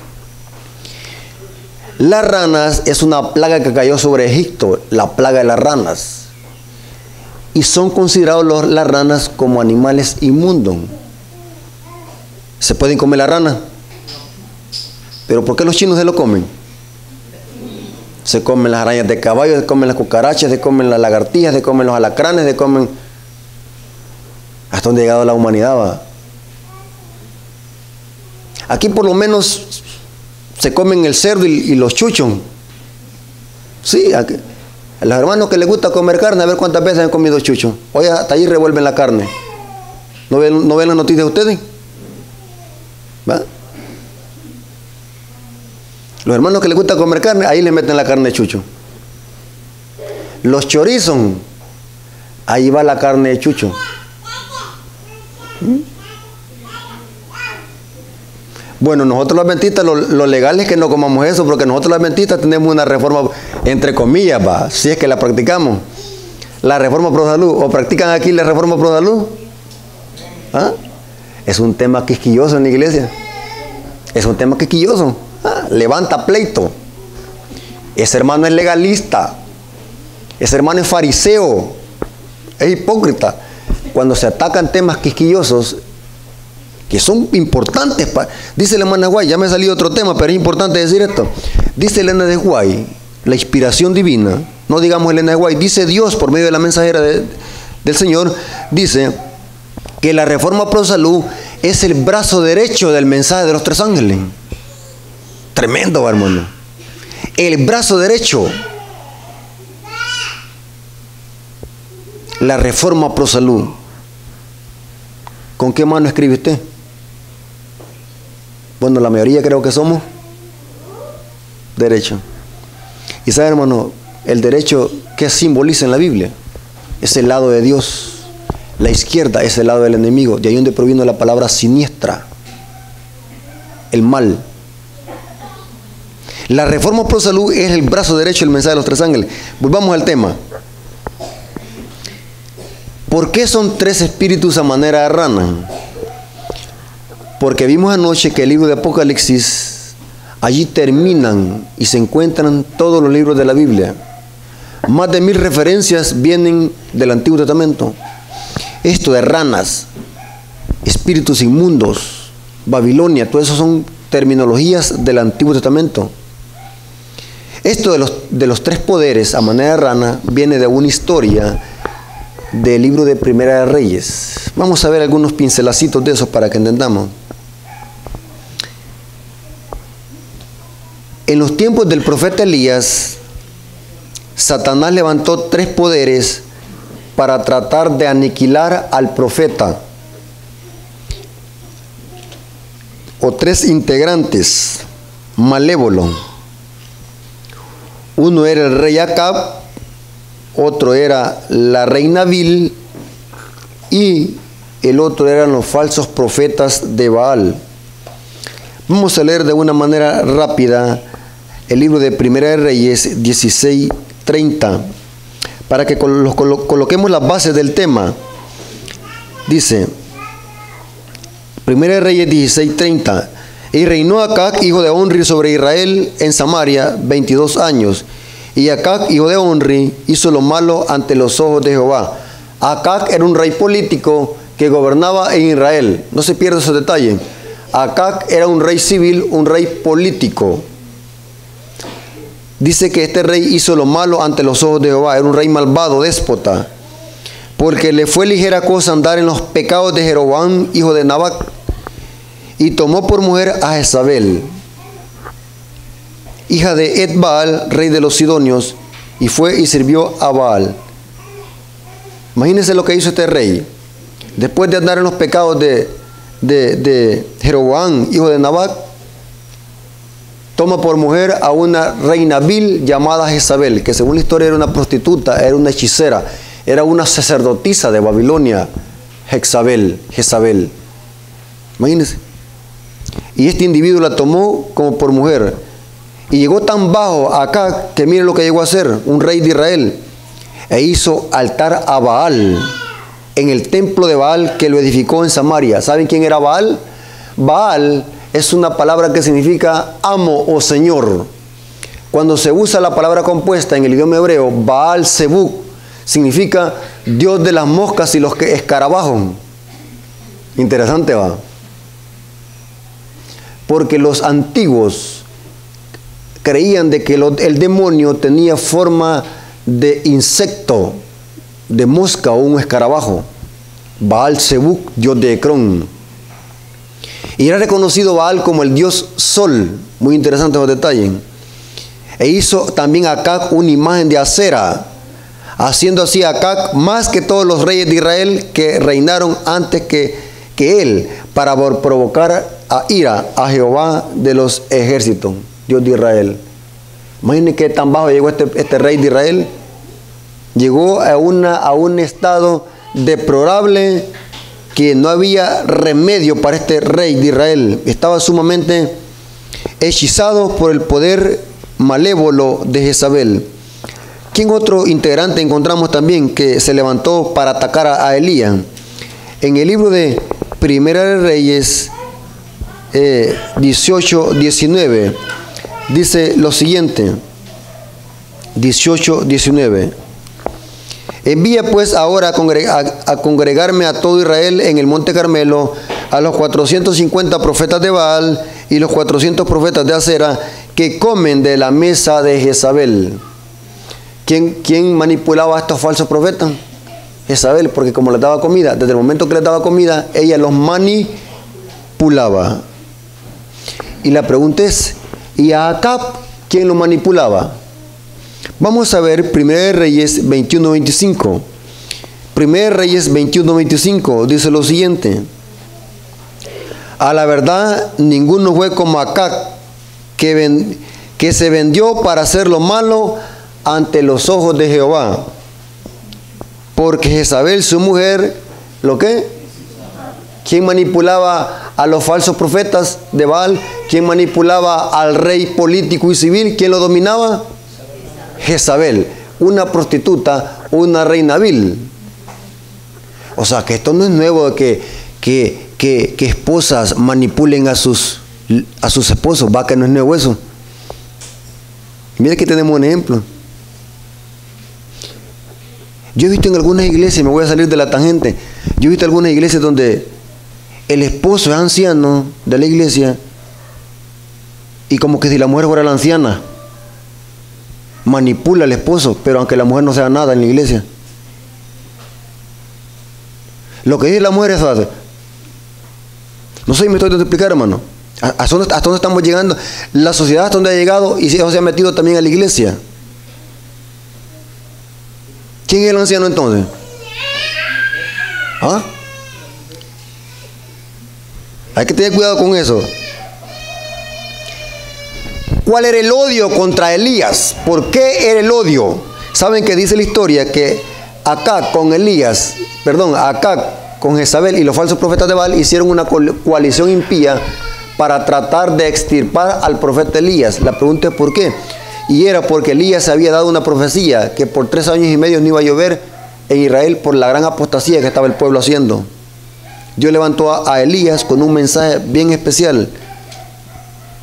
Las ranas es una plaga que cayó sobre Egipto, la plaga de las ranas. Y son considerados las ranas como animales inmundos. ¿Se pueden comer la rana? ¿Pero por qué los chinos se lo comen? Se comen las arañas de caballo, se comen las cucarachas, se comen las lagartijas, se comen los alacranes, se comen... ¿Hasta dónde ha llegado la humanidad? ¿Va? Aquí por lo menos se comen el cerdo y los chuchos. Sí, aquí. A los hermanos que les gusta comer carne, a ver cuántas veces han comido chucho. Oye, hasta ahí revuelven la carne. ¿No ven las noticias ustedes? ¿Va? Los hermanos que les gusta comer carne, ahí le meten la carne de chucho. Los chorizos, ahí va la carne de chucho. Bueno, nosotros los adventistas, lo legal es que no comamos eso, porque nosotros los adventistas tenemos una reforma, entre comillas, va, si es que la practicamos. La reforma pro salud, ¿o practican aquí la reforma pro salud? ¿Ah? Es un tema quisquilloso en la iglesia. Es un tema quisquilloso. ¿Ah? Levanta pleito. Ese hermano es legalista. Ese hermano es fariseo. Es hipócrita. Cuando se atacan temas quisquillosos, que son importantes, dice la hermana Guay, ya me ha salido otro tema, pero es importante decir esto. Dice Elena de Guay, la inspiración divina, no digamos Elena de Guay, dice Dios por medio de la mensajera del Señor, dice que la reforma pro salud es el brazo derecho del mensaje de los tres ángeles. Tremendo, hermano. El brazo derecho. La reforma pro salud. ¿Con qué mano escribe usted? Bueno, la mayoría creo que somos derecho. Y sabe, hermano, el derecho, ¿qué simboliza en la Biblia? Es el lado de Dios. La izquierda es el lado del enemigo. De ahí donde proviene la palabra siniestra. El mal. La reforma pro salud es el brazo derecho del mensaje de los tres ángeles. Volvamos al tema. ¿Por qué son tres espíritus a manera de rana? Porque vimos anoche que el libro de Apocalipsis, allí terminan y se encuentran todos los libros de la Biblia. Más de 1000 referencias vienen del Antiguo Testamento. Esto de ranas, espíritus inmundos, Babilonia, todo eso son terminologías del Antiguo Testamento. Esto de los tres poderes a manera de rana viene de una historia del libro de Primera de Reyes. Vamos a ver algunos pincelacitos de esos para que entendamos. En los tiempos del profeta Elías, Satanás levantó tres poderes para tratar de aniquilar al profeta, o tres integrantes malévolos. Uno era el rey Acab, otro era la reina Vil y el otro eran los falsos profetas de Baal. Vamos a leer de una manera rápida el libro de Primera de Reyes 16:30 para que coloquemos las bases del tema. Dice Primera de Reyes 16:30: y reinó Acab, hijo de Onri, sobre Israel en Samaria 22 años. Y Acab, hijo de Onri, hizo lo malo ante los ojos de Jehová. Acab era un rey político que gobernaba en Israel. No se pierda esos detalles. Acab era un rey civil, un rey político. Dice que este rey hizo lo malo ante los ojos de Jehová. Era un rey malvado, déspota, porque le fue ligera cosa andar en los pecados de Jeroboam, hijo de Nabat, y tomó por mujer a Jezabel, hija de Ed-Baal, rey de los Sidonios, y fue y sirvió a Baal. Imagínense lo que hizo este rey. Después de andar en los pecados de Jeroboam, hijo de Nabat, toma por mujer a una reina vil llamada Jezabel, que según la historia era una prostituta, era una hechicera, era una sacerdotisa de Babilonia, Jezabel. Imagínense. Y este individuo la tomó como por mujer. Y llegó tan bajo acá que mire lo que llegó a hacer un rey de Israel. E hizo altar a Baal en el templo de Baal que lo edificó en Samaria. ¿Saben quién era Baal? Baal es una palabra que significa amo o señor. Cuando se usa la palabra compuesta en el idioma hebreo, Baal Zebub, significa Dios de las moscas y los que escarabajos. Interesante, va. Porque los antiguos creían de que el demonio tenía forma de insecto, de mosca o un escarabajo. Baal Zebub, dios de Ecrón. Y era reconocido Baal como el dios Sol. Muy interesante los detalles. E hizo también Acab una imagen de acera, haciendo así Acab más que todos los reyes de Israel que reinaron antes que él, para provocar a ira a Jehová de los ejércitos, Dios de Israel. Imagínense que tan bajo llegó este rey de Israel. Llegó a un estado deplorable que no había remedio para este rey de Israel. Estaba sumamente hechizado por el poder malévolo de Jezabel. ¿Quién otro integrante encontramos también que se levantó para atacar a Elías? En el libro de Primera de Reyes 18:19 dice lo siguiente. 18:19. Envía pues ahora a congregarme a todo Israel en el monte Carmelo, a los 450 profetas de Baal y los 400 profetas de Acera, que comen de la mesa de Jezabel. ¿Quién manipulaba a estos falsos profetas? Jezabel, porque como les daba comida, desde el momento que les daba comida, ella los manipulaba. Y la pregunta es, ¿y a Acab quién lo manipulaba? Vamos a ver 1 Reyes 21:25. 1 Reyes 21:25 dice lo siguiente. A la verdad, ninguno fue como Acab, que se vendió para hacer lo malo ante los ojos de Jehová. Porque Jezabel, su mujer, ¿lo qué? ¿Quién manipulaba a los falsos profetas de Baal? ¿Quién manipulaba al rey político y civil? ¿Quién lo dominaba? Jezabel, una prostituta, una reina vil. O sea, que esto no es nuevo de que esposas manipulen a sus esposos. Va, que no es nuevo eso. Mira que tenemos un ejemplo. Yo he visto en algunas iglesias, me voy a salir de la tangente, yo he visto algunas iglesias donde el esposo es anciano de la iglesia y como que si la mujer fuera la anciana, manipula al esposo, pero aunque la mujer no sea nada en la iglesia. Lo que dice la mujer es hace. No sé si me estoy tratando de explicar, hermano. ¿Hasta dónde estamos llegando? La sociedad hasta dónde ha llegado y eso se ha metido también a la iglesia. ¿Quién es el anciano entonces? ¿Ah? Hay que tener cuidado con eso. ¿Cuál era el odio contra Elías? ¿Por qué era el odio? Saben que dice la historia que Acab con Jezabel y los falsos profetas de Baal hicieron una coalición impía para tratar de extirpar al profeta Elías. La pregunta es ¿por qué? Y era porque Elías había dado una profecía que por 3 años y medio no iba a llover en Israel por la gran apostasía que estaba el pueblo haciendo. Dios levantó a Elías con un mensaje bien especial,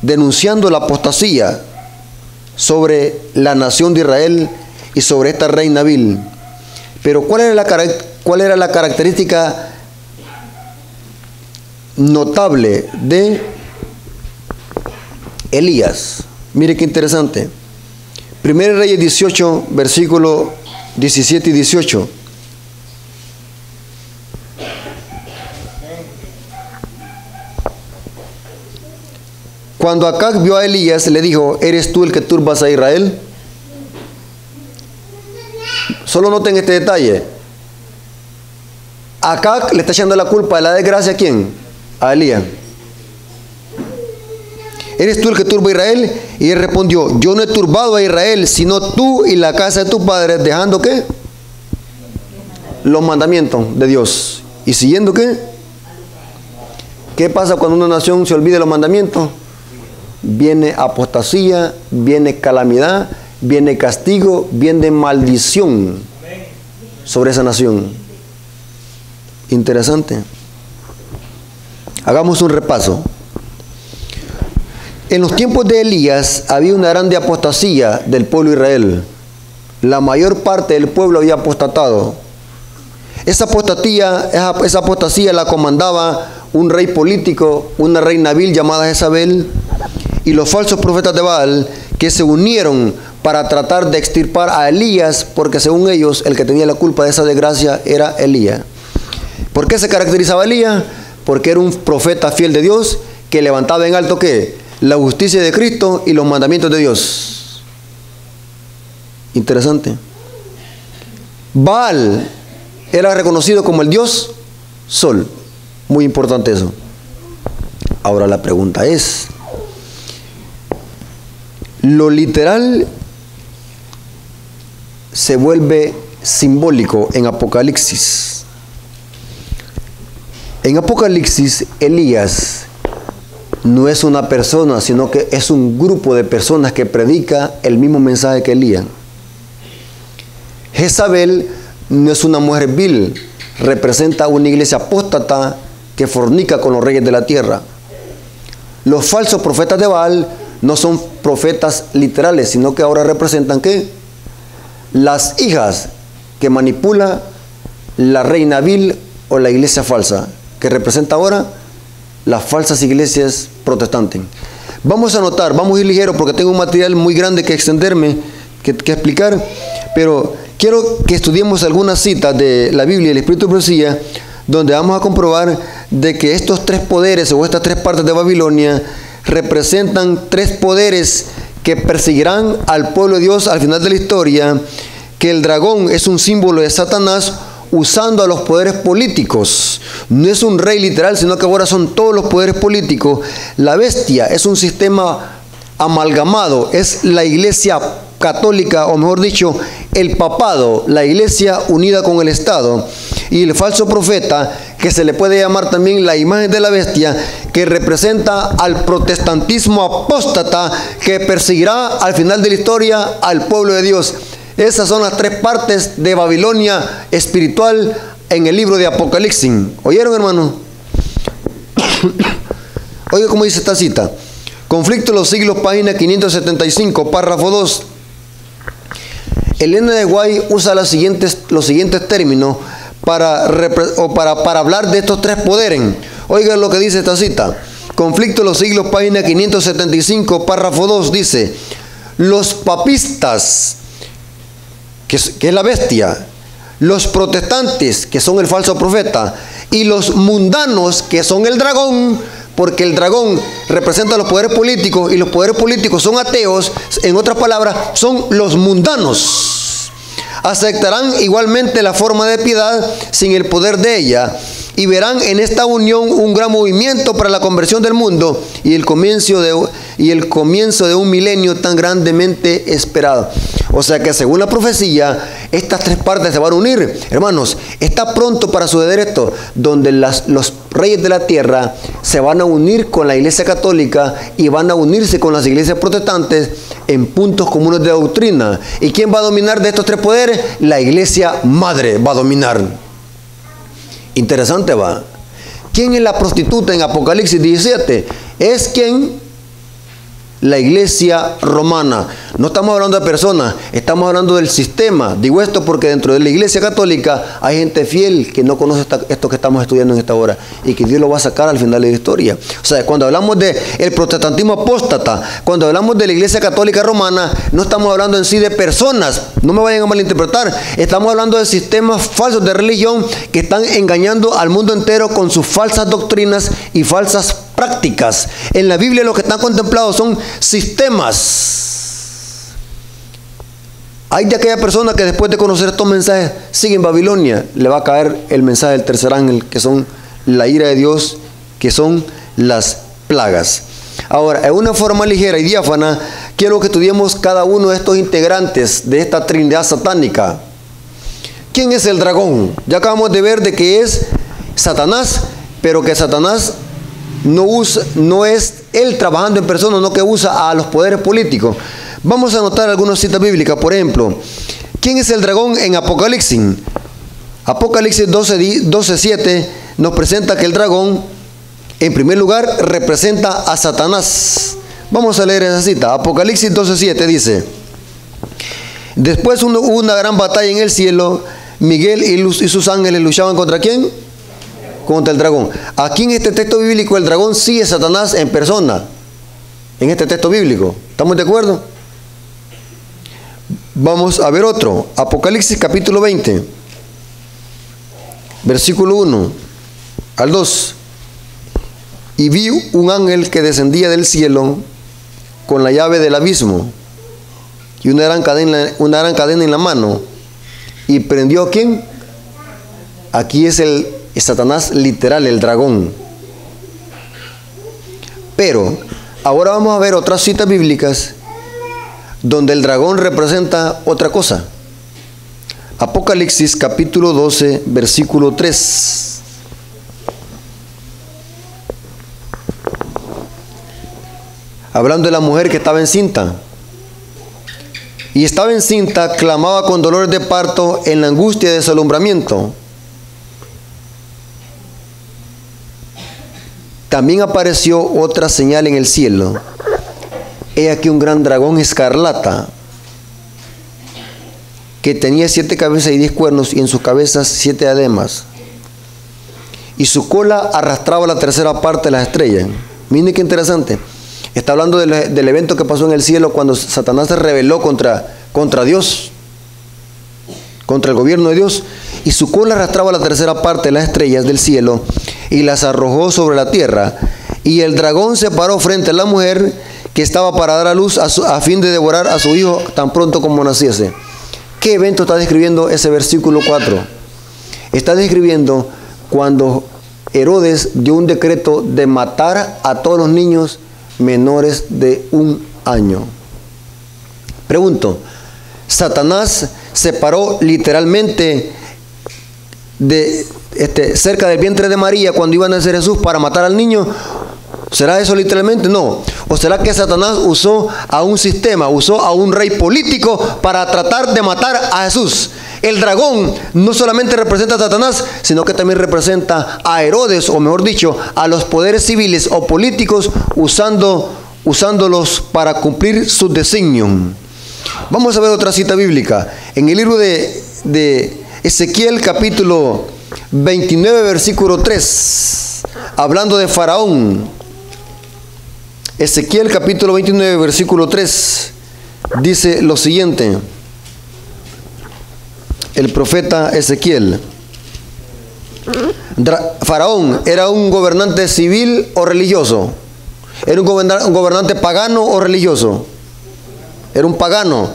denunciando la apostasía sobre la nación de Israel y sobre esta reina vil. Pero ¿cuál era la característica notable de Elías? Mire qué interesante. 1 Reyes 18, versículos 17 y 18. Cuando Acab vio a Elías, le dijo, ¿eres tú el que turbas a Israel? Solo noten este detalle. Acab le está echando la culpa de la desgracia ¿a quién? A Elías. ¿Eres tú el que turba a Israel? Y él respondió, yo no he turbado a Israel, sino tú y la casa de tus padres, dejando ¿qué? Los mandamientos de Dios. ¿Y siguiendo qué? ¿Qué pasa cuando una nación se olvida de los mandamientos? viene apostasía, viene calamidad, viene castigo, viene maldición sobre esa nación. Interesante. Hagamos un repaso. En los tiempos de Elías había una grande apostasía del pueblo de Israel. La mayor parte del pueblo había apostatado. Esa apostasía la comandaba un rey político, una reina vil llamada Jezabel, y los falsos profetas de Baal, que se unieron para tratar de extirpar a Elías, porque según ellos el que tenía la culpa de esa desgracia era Elías. ¿Por qué se caracterizaba Elías? Porque era un profeta fiel de Dios que levantaba en alto ¿qué? La justicia de Cristo y los mandamientos de Dios. Interesante. Baal era reconocido como el dios sol. Muy importante eso. Ahora la pregunta es, lo literal se vuelve simbólico en Apocalipsis. En Apocalipsis, Elías no es una persona, sino que es un grupo de personas que predica el mismo mensaje que Elías. Jezabel no es una mujer vil, representa una iglesia apóstata que fornica con los reyes de la tierra. Los falsos profetas de Baal no son profetas literales, sino que ahora representan ¿qué? Las hijas que manipula la reina vil o la iglesia falsa, que representa ahora las falsas iglesias protestantes. Vamos a anotar, vamos a ir ligero porque tengo un material muy grande que extenderme, que explicar, pero quiero que estudiemos algunas citas de la Biblia y el Espíritu de Profecía, donde vamos a comprobar de que estos tres poderes o estas tres partes de Babilonia representan tres poderes que perseguirán al pueblo de Dios al final de la historia, que el dragón es un símbolo de Satanás usando a los poderes políticos. No es un rey literal, sino que ahora son todos los poderes políticos. La bestia es un sistema amalgamado, es la iglesia católica, o mejor dicho, el papado, la iglesia unida con el Estado. Y el falso profeta, que se le puede llamar también la imagen de la bestia, que representa al protestantismo apóstata que perseguirá al final de la historia al pueblo de Dios. Esas son las tres partes de Babilonia espiritual en el libro de Apocalipsis. ¿Oyeron, hermano? Oiga cómo dice esta cita. Conflicto de los siglos, página 575, párrafo 2. Elena de White usa los siguientes términos para hablar de estos tres poderes. Oigan lo que dice esta cita. Conflicto de los siglos, página 575, párrafo 2, dice: los papistas, que es la bestia, los protestantes, que son el falso profeta, y los mundanos, que son el dragón, porque el dragón representa los poderes políticos y los poderes políticos son ateos, en otras palabras, son los mundanos. Aceptarán igualmente la forma de piedad sin el poder de ella, y verán en esta unión un gran movimiento para la conversión del mundo y el comienzo de un milenio tan grandemente esperado. O sea que según la profecía, estas tres partes se van a unir. Hermanos, está pronto para suceder esto, donde los reyes de la tierra se van a unir con la iglesia católica y van a unirse con las iglesias protestantes en puntos comunes de doctrina. ¿Y quién va a dominar de estos tres poderes? La iglesia madre va a dominar. Interesante, va. ¿Quién es la prostituta en Apocalipsis 17? Es quien la iglesia romana. No estamos hablando de personas, estamos hablando del sistema. Digo esto porque dentro de la iglesia católica hay gente fiel que no conoce esto que estamos estudiando en esta hora y que Dios lo va a sacar al final de la historia. O sea, cuando hablamos del protestantismo apóstata, cuando hablamos de la iglesia católica romana, no estamos hablando en sí de personas, no me vayan a malinterpretar, estamos hablando de sistemas falsos de religión que están engañando al mundo entero con sus falsas doctrinas y falsas prácticas. En la Biblia lo que están contemplados son sistemas. Hay de aquella persona que después de conocer estos mensajes sigue en Babilonia, le va a caer el mensaje del tercer ángel, que son la ira de Dios, que son las plagas. Ahora, en una forma ligera y diáfana, quiero que estudiemos cada uno de estos integrantes de esta trinidad satánica. ¿Quién es el dragón? Ya acabamos de ver de que es Satanás, pero que Satanás no es él trabajando en persona, no que usa a los poderes políticos. Vamos a anotar algunas citas bíblicas. Por ejemplo, ¿quién es el dragón en Apocalipsis? Apocalipsis 12:7 nos presenta que el dragón, en primer lugar, representa a Satanás. Vamos a leer esa cita. Apocalipsis 12:7 dice: después hubo una gran batalla en el cielo. Miguel y sus ángeles luchaban ¿contra quién? Contra el dragón. Aquí en este texto bíblico el dragón sí es Satanás en persona. En este texto bíblico. ¿Estamos de acuerdo? Vamos a ver otro. Apocalipsis capítulo 20. Versículo 1 al 2. Y vi un ángel que descendía del cielo con la llave del abismo y una gran cadena en la mano. ¿Y prendió a quién? Aquí es el Satanás literal, el dragón. Pero ahora vamos a ver otras citas bíblicas donde el dragón representa otra cosa. Apocalipsis capítulo 12, versículo 3. Hablando de la mujer que estaba encinta. Y estaba encinta, clamaba con dolores de parto en la angustia de desalumbramiento. También apareció otra señal en el cielo. He aquí un gran dragón escarlata, que tenía 7 cabezas y 10 cuernos, y en sus cabezas 7 diademas. Y su cola arrastraba la tercera parte de las estrellas. Miren qué interesante. Está hablando del evento que pasó en el cielo cuando Satanás se rebeló contra Dios, contra el gobierno de Dios. Y su cola arrastraba la tercera parte de las estrellas del cielo y las arrojó sobre la tierra. Y el dragón se paró frente a la mujer que estaba para dar a luz a fin de devorar a su hijo tan pronto como naciese. ¿Qué evento está describiendo ese versículo 4? Está describiendo cuando Herodes dio un decreto de matar a todos los niños menores de 1 año. Pregunto, ¿Satanás se paró literalmente cerca del vientre de María cuando iba a nacer Jesús para matar al niño? ¿Será eso literalmente? No. ¿O será que Satanás usó a un sistema, usó a un rey político para tratar de matar a Jesús? El dragón no solamente representa a Satanás, sino que también representa a Herodes, o mejor dicho, a los poderes civiles o políticos, usándolos para cumplir su designio. Vamos a ver otra cita bíblica. En el libro de Ezequiel capítulo 29, versículo 3, hablando de Faraón. Ezequiel capítulo 29, versículo 3, dice lo siguiente. El profeta Ezequiel: Faraón era un gobernante civil o religioso. Era un gobernante pagano o religioso. Era un pagano.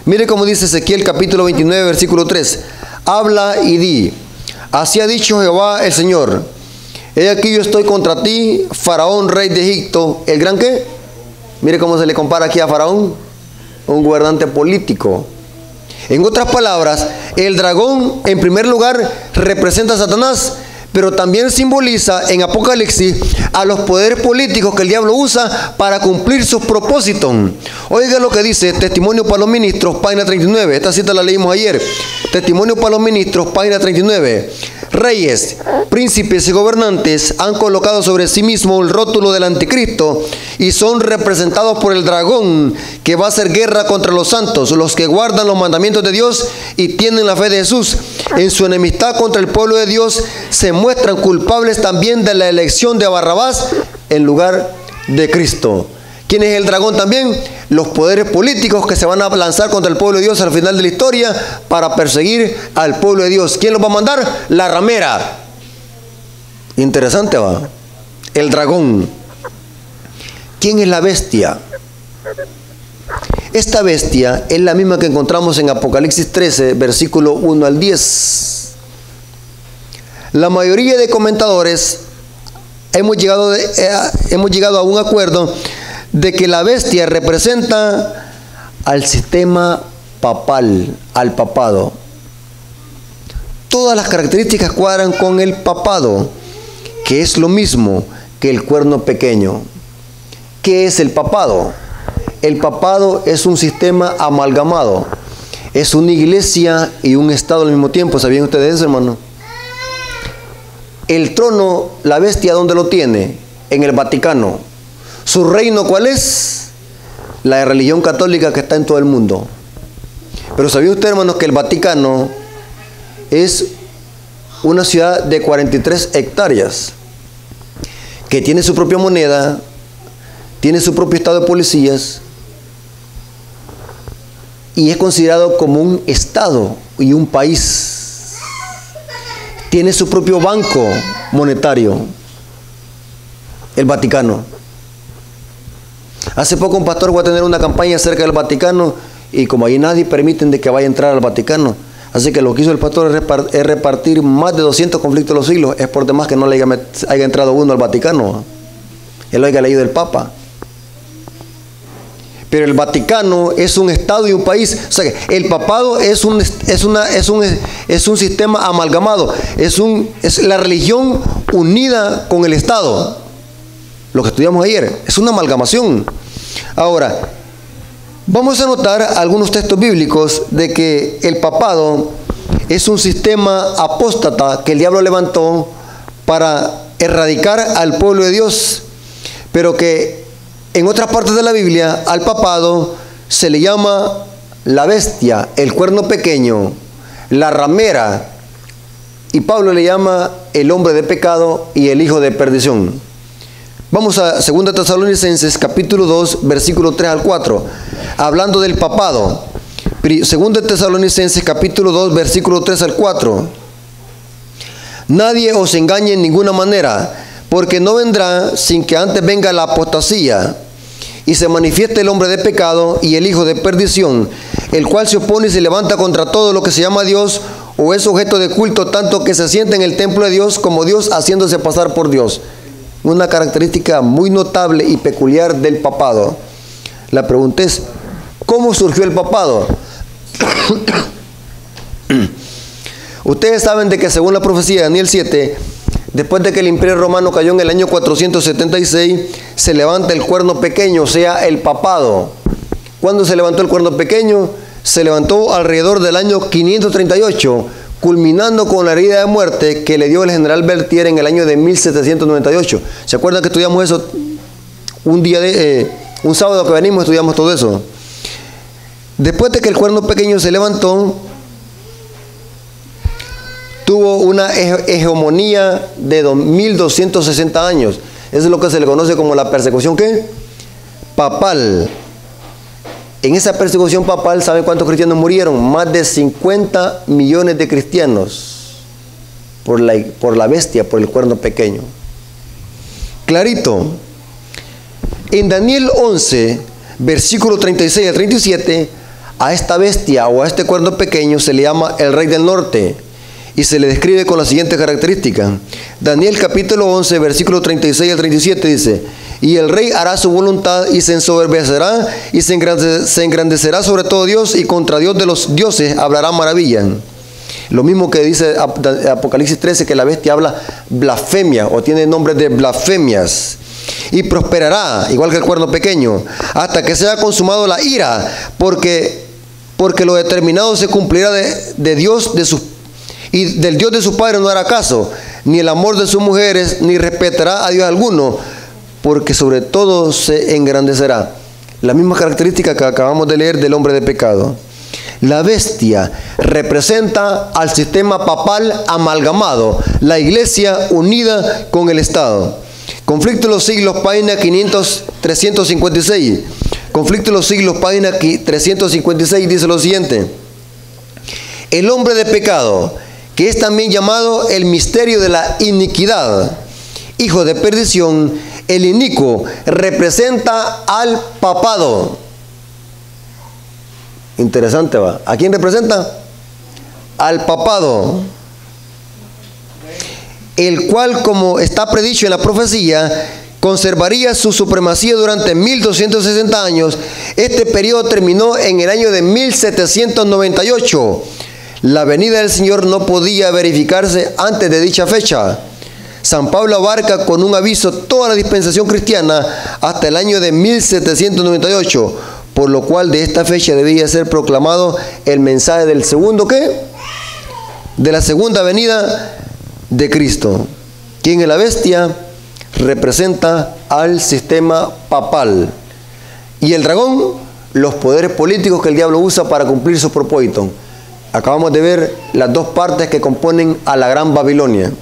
Mire cómo dice Ezequiel capítulo 29, versículo 3. Habla y di: así ha dicho Jehová el Señor: he aquí yo estoy contra ti, Faraón, rey de Egipto. ¿El gran qué? Mire cómo se le compara aquí a Faraón, un gobernante político. En otras palabras, el dragón en primer lugar representa a Satanás, pero también simboliza en Apocalipsis a los poderes políticos que el diablo usa para cumplir sus propósitos. Oiga lo que dice Testimonio para los Ministros, página 39. Esta cita la leímos ayer. Testimonio para los Ministros, página 39. Reyes, príncipes y gobernantes han colocado sobre sí mismo el rótulo del anticristo y son representados por el dragón que va a hacer guerra contra los santos, los que guardan los mandamientos de Dios y tienen la fe de Jesús. En su enemistad contra el pueblo de Dios se muestran culpables también de la elección de Barrabás en lugar de Cristo. ¿Quién es el dragón también? Los poderes políticos que se van a lanzar contra el pueblo de Dios al final de la historia para perseguir al pueblo de Dios. ¿Quién los va a mandar? La ramera. Interesante, va. El dragón. ¿Quién es la bestia? Esta bestia es la misma que encontramos en Apocalipsis 13, versículo 1 al 10. La mayoría de comentadores hemos llegado a un acuerdo de que la bestia representa al sistema papal, al papado. Todas las características cuadran con el papado, que es lo mismo que el cuerno pequeño. ¿qué es el papado? El papado es un sistema amalgamado. Es una iglesia y un estado al mismo tiempo. ¿Sabían ustedes eso, hermano? El trono, la bestia, ¿dónde lo tiene? En el Vaticano. ¿Su reino cuál es? La religión católica que está en todo el mundo. Pero ¿sabía usted, hermanos, que el Vaticano es una ciudad de 43 hectáreas, que tiene su propia moneda, tiene su propio estado de policías, y es considerado como un estado y un país? Tiene su propio banco monetario, el Vaticano. Hace poco un pastor fue a tener una campaña acerca del Vaticano, y como ahí nadie permiten de que vaya a entrar al Vaticano, así que lo que hizo el pastor es repartir más de 200 conflictos de los siglos. Es por demás que no le haya entrado uno al Vaticano. Él lo haya leído el Papa. Pero el Vaticano es un estado y un país. O sea, el papado es un sistema amalgamado. Es la religión unida con el Estado. Lo que estudiamos ayer. Es una amalgamación. Ahora, vamos a notar algunos textos bíblicos de que el papado es un sistema apóstata que el diablo levantó para erradicar al pueblo de Dios, pero que en otras partes de la Biblia al papado se le llama la bestia, el cuerno pequeño, la ramera, y Pablo le llama el hombre de pecado y el hijo de perdición. Vamos a 2 Tesalonicenses capítulo 2 versículo 3 al 4, hablando del papado. 2 Tesalonicenses capítulo 2 versículo 3 al 4. Nadie os engañe en ninguna manera, porque no vendrá sin que antes venga la apostasía y se manifieste el hombre de pecado y el hijo de perdición, el cual se opone y se levanta contra todo lo que se llama Dios o es objeto de culto, tanto que se sienta en el templo de Dios como Dios, haciéndose pasar por Dios. Una característica muy notable y peculiar del papado. La pregunta es, ¿cómo surgió el papado? Ustedes saben de que según la profecía de Daniel 7, después de que el imperio romano cayó en el año 476, se levanta el cuerno pequeño, o sea, el papado. ¿Cuándo se levantó el cuerno pequeño? Se levantó alrededor del año 538, culminando con la herida de muerte que le dio el general Berthier en el año de 1798. ¿Se acuerdan que estudiamos eso? Un sábado que venimos estudiamos todo eso. Después de que el cuerno pequeño se levantó, tuvo una hegemonía de 1260 años. Eso es lo que se le conoce como la persecución, ¿qué? Papal. En esa persecución papal, ¿saben cuántos cristianos murieron? Más de 50 millones de cristianos por la bestia, por el cuerno pequeño. Clarito. En Daniel 11, versículo 36 al 37, a esta bestia o a este cuerno pequeño se le llama el rey del norte y se le describe con la siguiente característica. Daniel capítulo 11, versículo 36 al 37 dice: y el rey hará su voluntad y se ensoberbecerá y se engrandecerá sobre todo Dios, y contra Dios de los dioses hablará maravilla. Lo mismo que dice Apocalipsis 13, que la bestia habla blasfemia o tiene nombre de blasfemias. Y prosperará, igual que el cuerno pequeño, hasta que sea consumado la ira, porque lo determinado se cumplirá de Dios y del Dios de su padre no hará caso, ni el amor de sus mujeres, ni respetará a Dios alguno, porque sobre todo se engrandecerá. La misma característica que acabamos de leer del hombre de pecado. La bestia representa al sistema papal amalgamado, la iglesia unida con el Estado. Conflicto de los siglos, página 356. Conflicto de los siglos, página 356, dice lo siguiente: el hombre de pecado, que es también llamado el misterio de la iniquidad, hijo de perdición, el inicuo, representa al papado. Interesante, ¿va? ¿A quién representa? Al papado, el cual, como está predicho en la profecía, conservaría su supremacía durante 1260 años. Este periodo terminó en el año de 1798. La venida del Señor no podía verificarse antes de dicha fecha. San Pablo abarca con un aviso toda la dispensación cristiana hasta el año de 1798, por lo cual de esta fecha debía ser proclamado el mensaje del segundo ¿qué? De la segunda venida de Cristo. ¿Quién es la bestia? Representa al sistema papal. Y el dragón, los poderes políticos que el diablo usa para cumplir su propósito. Acabamos de ver las dos partes que componen a la Gran Babilonia.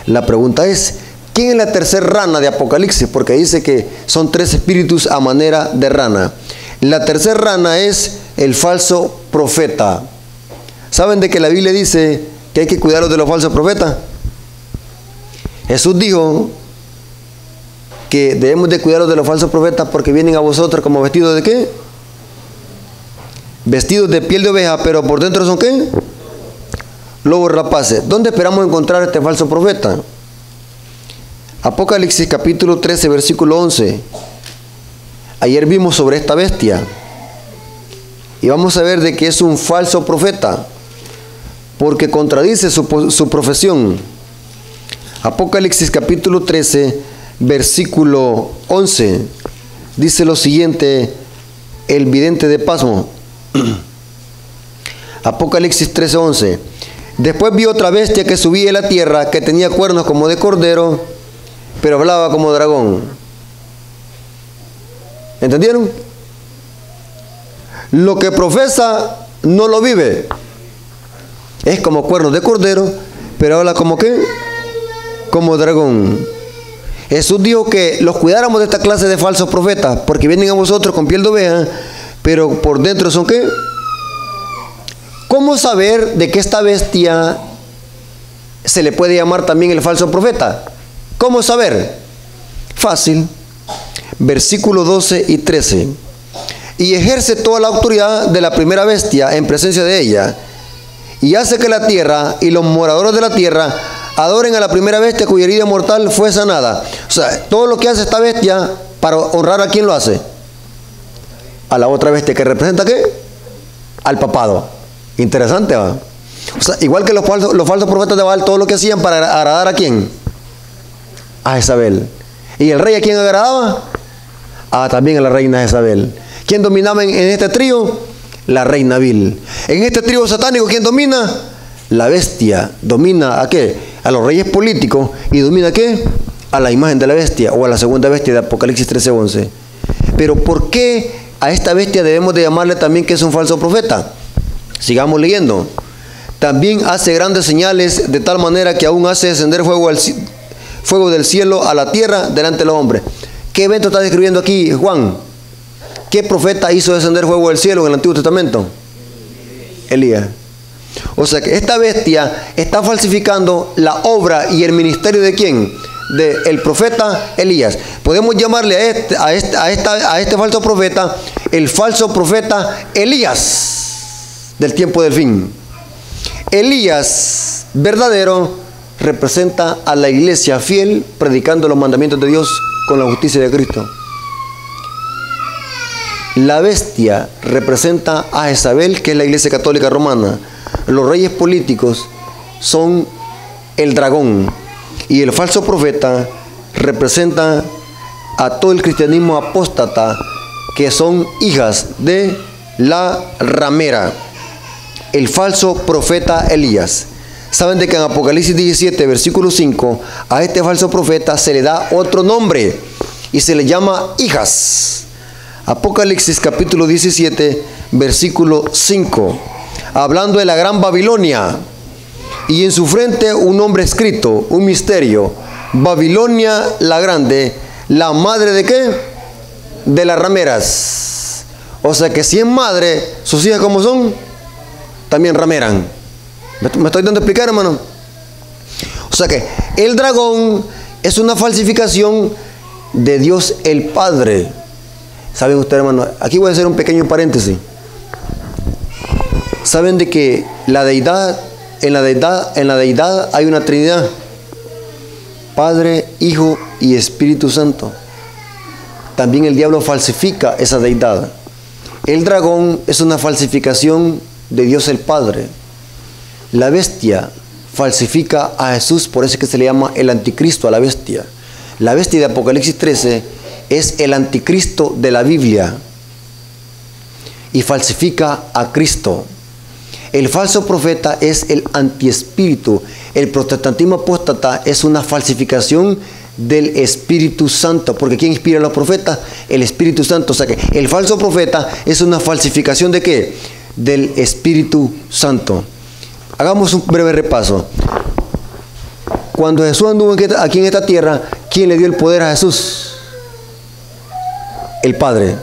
La pregunta es, ¿quién es la tercera rana de Apocalipsis? Porque dice que son 3 espíritus a manera de rana. La tercera rana es el falso profeta. ¿Saben de que la Biblia dice que hay que cuidarlos de los falsos profetas? Jesús dijo que debemos de cuidarlos de los falsos profetas porque vienen a vosotros como vestidos de ¿qué? Vestidos de piel de oveja, pero por dentro son ¿qué? Lobos rapaces. ¿Dónde esperamos encontrar este falso profeta? Apocalipsis capítulo 13, versículo 11. Ayer vimos sobre esta bestia. Y vamos a ver de que es un falso profeta, porque contradice su profesión. Apocalipsis capítulo 13, versículo 11. Dice lo siguiente el vidente de Pasmo. Apocalipsis 13, 11. Después vi otra bestia que subía de la tierra, que tenía cuernos como de cordero, pero hablaba como dragón. ¿Entendieron? Lo que profesa no lo vive. Es como cuernos de cordero, pero habla como ¿qué? Como dragón. Jesús dijo que los cuidáramos de esta clase de falsos profetas, porque vienen a vosotros con piel de oveja, pero por dentro son ¿qué? ¿Cómo saber de que esta bestia se le puede llamar también el falso profeta? ¿Cómo saber? Fácil. Versículo 12 y 13. Y ejerce toda la autoridad de la primera bestia en presencia de ella, y hace que la tierra y los moradores de la tierra adoren a la primera bestia cuya herida mortal fue sanada. O sea, todo lo que hace esta bestia para honrar a quién lo hace. A la otra bestia que representa ¿qué? Al papado. Interesante, ¿va? O sea, igual que los falsos profetas de Baal, todo lo que hacían para agradar a quién. A Jezabel. ¿Y el rey a quién agradaba? También a la reina Jezabel. ¿Quién dominaba en este trío? La reina Vil. En este trío satánico, ¿quién domina? La bestia. ¿Domina a qué? A los reyes políticos. ¿Y domina a qué? A la imagen de la bestia, o a la segunda bestia de Apocalipsis 13, 11. Pero ¿por qué a esta bestia debemos de llamarle también que es un falso profeta? Sigamos leyendo. También hace grandes señales, de tal manera que aún hace descender fuego del cielo a la tierra delante de los hombres. ¿Qué evento está describiendo aquí Juan? ¿Qué profeta hizo descender fuego del cielo en el Antiguo Testamento? Elías. O sea que esta bestia está falsificando la obra y el ministerio ¿de quién? Del profeta Elías. Podemos llamarle a este falso profeta el falso profeta Elías del tiempo del fin. Elías verdadero representa a la iglesia fiel predicando los mandamientos de Dios con la justicia de Cristo. La bestia representa a Jezabel, que es la iglesia católica romana. Los reyes políticos son el dragón, y el falso profeta representa a todo el cristianismo apóstata, que son hijas de la ramera. El falso profeta Elías. Saben de que en Apocalipsis 17, versículo 5, a este falso profeta se le da otro nombre y se le llama hijas. Apocalipsis capítulo 17, versículo 5, hablando de la Gran Babilonia, y en su frente un nombre escrito, un misterio: Babilonia la grande, la madre ¿de qué? De las rameras. O sea que si es madre, sus hijas ¿cómo son? También rameran. ¿Me estoy dando a explicar, hermano? O sea que el dragón es una falsificación de Dios el Padre. ¿Saben ustedes, hermano? Aquí voy a hacer un pequeño paréntesis. ¿Saben de que en la deidad hay una Trinidad? Padre, Hijo y Espíritu Santo. También el diablo falsifica esa deidad. El dragón es una falsificación de Dios el Padre. La bestia falsifica a Jesús, por eso es que se le llama el anticristo a la bestia. La bestia de Apocalipsis 13 es el anticristo de la Biblia y falsifica a Cristo. El falso profeta es el antiespíritu. El protestantismo apóstata es una falsificación del Espíritu Santo, porque ¿quién inspira a los profetas? El Espíritu Santo. O sea que el falso profeta es una falsificación ¿de qué? Del Espíritu Santo. Hagamos un breve repaso. Cuando Jesús anduvo aquí en esta tierra, ¿quién le dio el poder a Jesús? El Padre.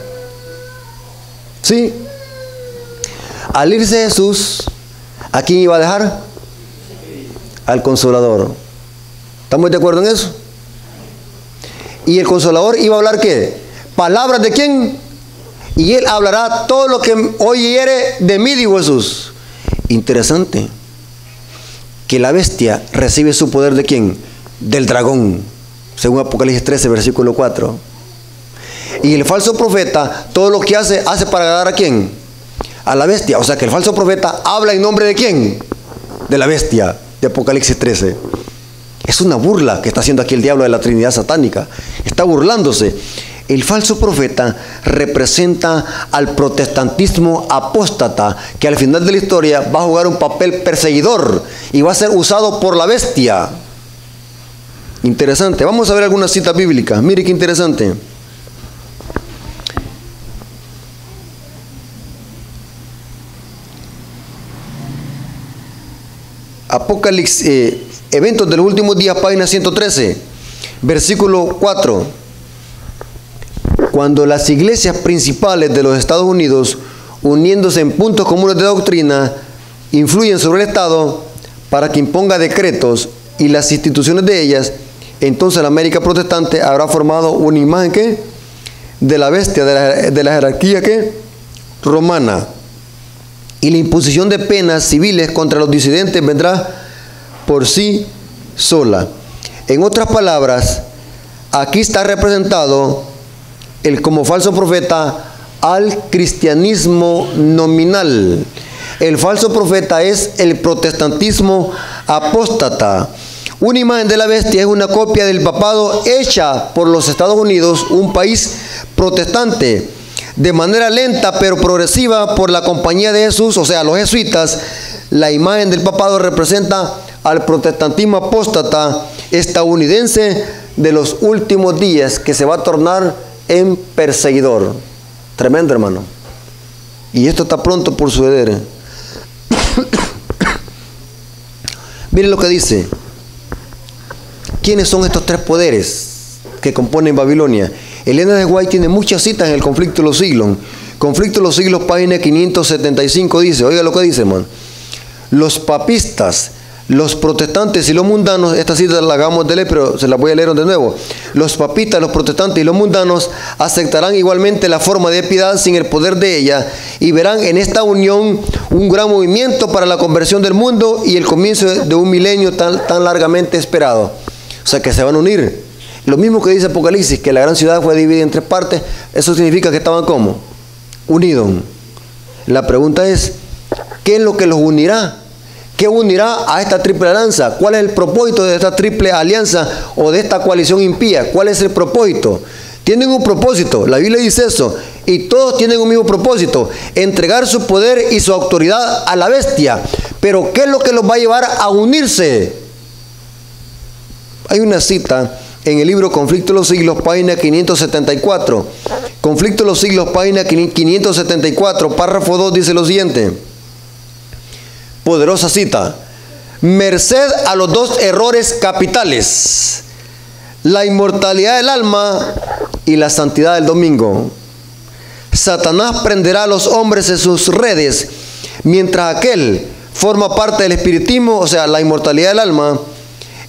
¿Sí? Al irse Jesús, ¿a quién iba a dejar? Al Consolador. ¿Estamos de acuerdo en eso? Y el Consolador iba a hablar ¿qué? ¿Palabras de quién? Y Él hablará todo lo que oyere de mí, dijo Jesús. Interesante. Que la bestia recibe su poder ¿de quién? Del dragón, según Apocalipsis 13, versículo 4. Y el falso profeta, todo lo que hace para agradar ¿a quién? A la bestia. O sea que el falso profeta habla en nombre ¿de quién? De la bestia, de Apocalipsis 13. Es una burla que está haciendo aquí el diablo de la Trinidad satánica. Está burlándose. El falso profeta representa al protestantismo apóstata, que al final de la historia va a jugar un papel perseguidor y va a ser usado por la bestia. Interesante. Vamos a ver algunas citas bíblicas. Mire qué interesante. Apocalipsis, Eventos de los últimos días, página 113, versículo 4. Cuando las iglesias principales de los Estados Unidos, uniéndose en puntos comunes de doctrina, influyen sobre el Estado para que imponga decretos y las instituciones de ellas, entonces la América protestante habrá formado una imagen ¿qué? De la bestia, de la jerarquía ¿qué? Romana. Y la imposición de penas civiles contra los disidentes vendrá por sí sola. En otras palabras, aquí está representado como falso profeta al cristianismo nominal. El falso profeta es el protestantismo apóstata. Una imagen de la bestia es una copia del papado hecha por los Estados Unidos, un país protestante, de manera lenta pero progresiva por la compañía de Jesús, o sea, los jesuitas. La imagen del papado representa al protestantismo apóstata estadounidense de los últimos días, que se va a tornar en perseguidor. Tremendo, hermano. Y esto está pronto por suceder. Miren lo que dice. ¿Quiénes son estos tres poderes que componen Babilonia? Elena de White tiene muchas citas en el Conflicto de los Siglos. Conflicto de los Siglos, página 575, dice, oiga lo que dice, hermano. Los papistas, los protestantes y los mundanos, esta cita la acabamos de leer, pero se la voy a leer de nuevo. Los papistas, los protestantes y los mundanos aceptarán igualmente la forma de piedad sin el poder de ella, y verán en esta unión un gran movimiento para la conversión del mundo y el comienzo de un milenio tan largamente esperado. O sea que se van a unir. Lo mismo que dice Apocalipsis, que la gran ciudad fue dividida en tres partes. Eso significa que estaban ¿cómo? Unidos. La pregunta es, ¿qué es lo que los unirá? ¿Qué unirá a esta triple alianza? ¿Cuál es el propósito de esta triple alianza o de esta coalición impía? ¿Cuál es el propósito? Tienen un propósito, la Biblia dice eso, y todos tienen un mismo propósito: entregar su poder y su autoridad a la bestia. Pero ¿qué es lo que los va a llevar a unirse? Hay una cita en el libro Conflicto de los Siglos, página 574. Conflicto de los Siglos, página 574, párrafo 2, dice lo siguiente. Poderosa cita. Merced a los dos errores capitales: la inmortalidad del alma y la santidad del domingo. Satanás prenderá a los hombres en sus redes, mientras aquel forma parte del espiritismo, o sea, la inmortalidad del alma.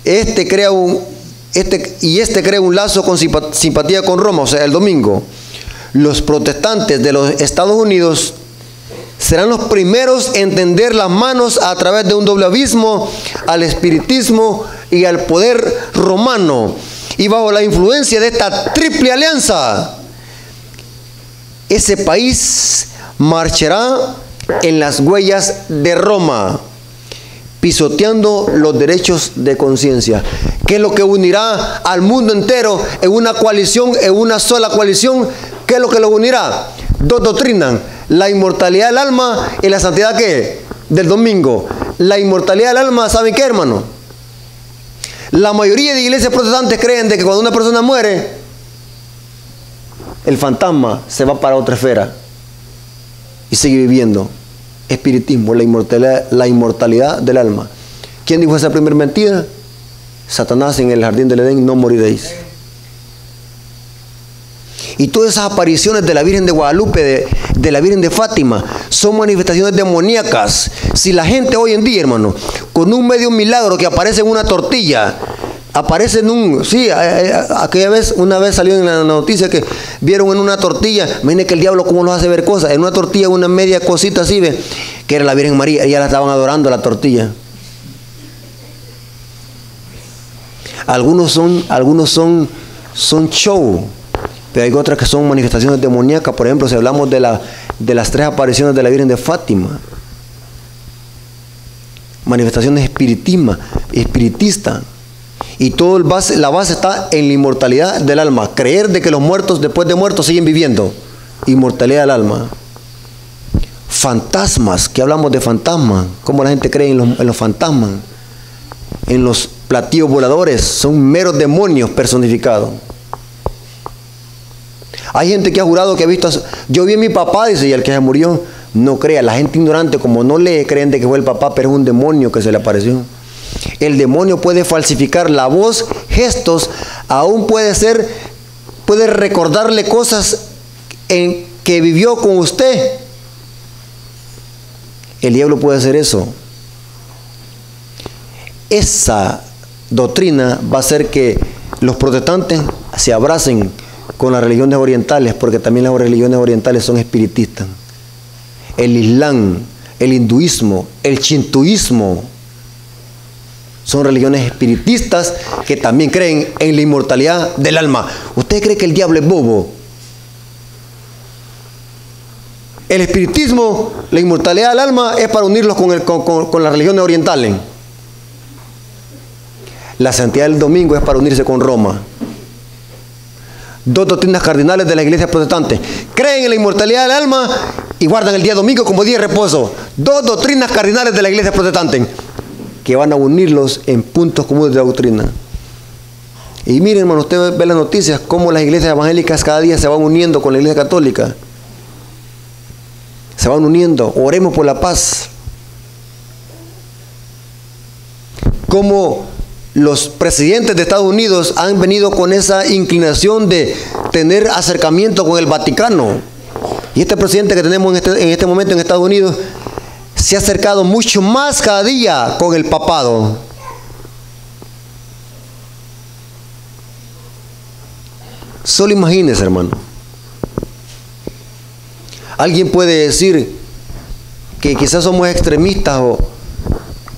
Este crea un lazo con simpatía con Roma, o sea, el domingo. Los protestantes de los Estados Unidos serán los primeros en tender las manos a través de un doble abismo al espiritismo y al poder romano. Y bajo la influencia de esta triple alianza, ese país marchará en las huellas de Roma. pisoteando los derechos de conciencia. ¿Qué es lo que unirá al mundo entero en una coalición, en una sola coalición? ¿Qué es lo que los unirá? Dos doctrinas: la inmortalidad del alma y la santidad, ¿qué? Del domingo. La inmortalidad del alma, ¿saben qué, hermano? La mayoría de iglesias protestantes creen de que cuando una persona muere, el fantasma se va para otra esfera y sigue viviendo. Espiritismo, la inmortalidad del alma. ¿Quién dijo esa primera mentira? Satanás en el jardín del Edén: no moriréis. Y todas esas apariciones de la Virgen de Guadalupe, de la Virgen de Fátima, son manifestaciones demoníacas. Si la gente hoy en día, hermano, con un medio milagro que aparece en una tortilla, aparece en un... Sí, aquella vez, una vez salió en la noticia que vieron en una tortilla, imagínense que el diablo cómo los hace ver cosas, en una tortilla, una media cosita así, ve, que era la Virgen María, y ya la estaban adorando la tortilla. Algunos son show, pero hay otras que son manifestaciones demoníacas. Por ejemplo, si hablamos de las 3 apariciones de la Virgen de Fátima, manifestaciones espiritistas. Y todo la base está en la inmortalidad del alma. Creer de que los muertos después de muertos siguen viviendo. Inmortalidad del alma. Fantasmas, que hablamos de fantasmas. ¿Cómo la gente cree en los fantasmas? En los platillos voladores. Son meros demonios personificados. Hay gente que ha jurado que ha visto... Yo vi a mi papá, dice, y el que se murió, no crea. La gente ignorante, como no lee, creen de que fue el papá, pero es un demonio que se le apareció. El demonio puede falsificar la voz, gestos, aún puede recordarle cosas que vivió con usted. El diablo puede hacer eso. Esa doctrina va a hacer que los protestantes se abracen con las religiones orientales, porque también las religiones orientales son espiritistas. El Islam, el hinduismo, el shintoísmo son religiones espiritistas que también creen en la inmortalidad del alma. ¿Usted cree que el diablo es bobo? El espiritismo, la inmortalidad del alma, es para unirlos con las religiones orientales. La santidad del domingo es para unirse con Roma. 2 doctrinas cardinales de la iglesia protestante: creen en la inmortalidad del alma y guardan el día domingo como día de reposo. 2 doctrinas cardinales de la iglesia protestante que van a unirlos en puntos comunes de la doctrina. Y miren, hermano, usted ve las noticias, cómo las iglesias evangélicas cada día se van uniendo con la iglesia católica. Se van uniendo. Oremos por la paz. Cómo los presidentes de Estados Unidos han venido con esa inclinación de tener acercamiento con el Vaticano. Y este presidente que tenemos en este momento en Estados Unidos se ha acercado mucho más cada día con el papado. Solo imagínese, hermano. Alguien puede decir que quizás somos extremistas, o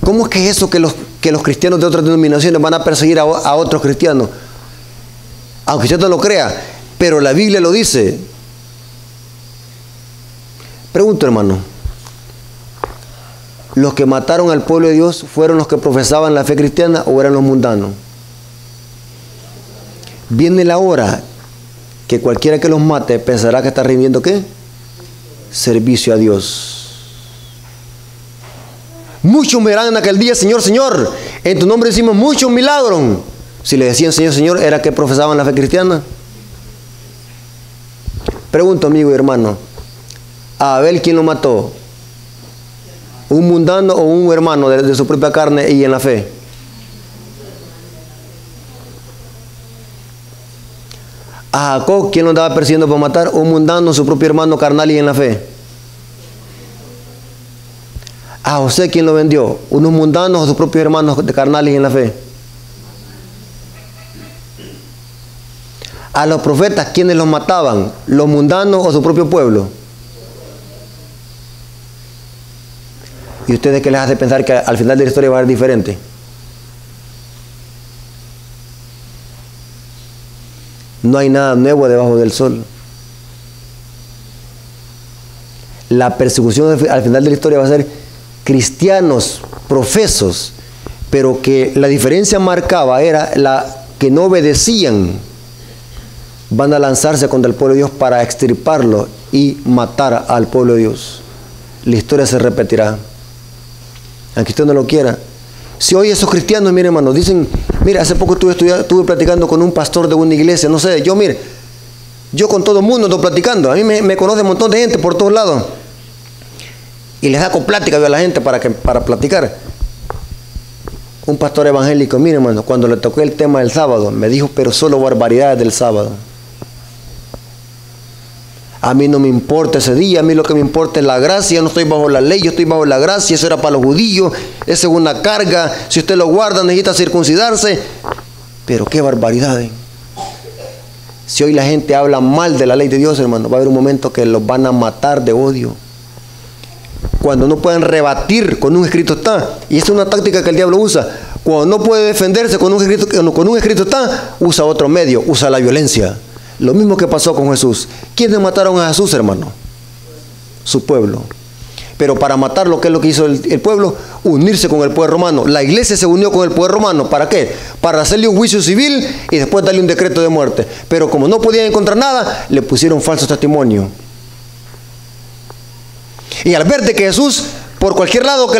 ¿cómo es que es eso que los cristianos de otras denominaciones van a perseguir a otros cristianos? Aunque usted no lo crea, pero la Biblia lo dice. Pregunto, hermano, ¿los que mataron al pueblo de Dios fueron los que profesaban la fe cristiana o eran los mundanos? Viene la hora que cualquiera que los mate pensará que está rindiendo ¿qué? Servicio a Dios. Muchos me dirán en aquel día: Señor, Señor, en tu nombre hicimos muchos milagros. Si le decían Señor, Señor, ¿era que profesaban la fe cristiana? Pregunto, amigo y hermano, ¿a Abel quién lo mató? ¿Un mundano o un hermano de su propia carne y en la fe? ¿A Jacob quién lo andaba persiguiendo para matar? ¿Un mundano, su propio hermano carnal y en la fe? ¿A José quién lo vendió? ¿Unos mundanos o sus propios hermanos de carnales y en la fe? ¿A los profetas quiénes los mataban? ¿Los mundanos o su propio pueblo? ¿Y ustedes qué les hace pensar que al final de la historia va a ser diferente? No hay nada nuevo debajo del sol. La persecución al final de la historia va a ser cristianos profesos, pero que la diferencia marcaba era la que no obedecían, van a lanzarse contra el pueblo de Dios para extirparlo y matar al pueblo de Dios. La historia se repetirá, aunque usted no lo quiera. Si hoy esos cristianos, mire hermano, dicen, mire, hace poco estuve platicando con un pastor de una iglesia, no sé, yo con todo el mundo ando platicando, a mí me conoce un montón de gente por todos lados, y les saco plática a la gente para platicar. Un pastor evangélico, mire hermano, cuando le toqué el tema del sábado, me dijo, pero solo barbaridades del sábado. A mí no me importa ese día, a mí lo que me importa es la gracia, yo no estoy bajo la ley, yo estoy bajo la gracia, eso era para los judíos, esa es una carga, si usted lo guarda necesita circuncidarse. Pero qué barbaridad, ¿eh? Si hoy la gente habla mal de la ley de Dios, hermano, va a haber un momento que los van a matar de odio. Cuando no pueden rebatir con un escrito está, y esa es una táctica que el diablo usa, cuando no puede defenderse con un escrito está, usa otro medio, usa la violencia. Lo mismo que pasó con Jesús. ¿Quiénes mataron a Jesús, hermano? Su pueblo. Pero para matarlo, ¿qué es lo que hizo el pueblo? Unirse con el poder romano. La iglesia se unió con el poder romano. ¿Para qué? Para hacerle un juicio civil y después darle un decreto de muerte. Pero como no podían encontrar nada, le pusieron falso testimonio. Y al ver de que Jesús, por cualquier lado que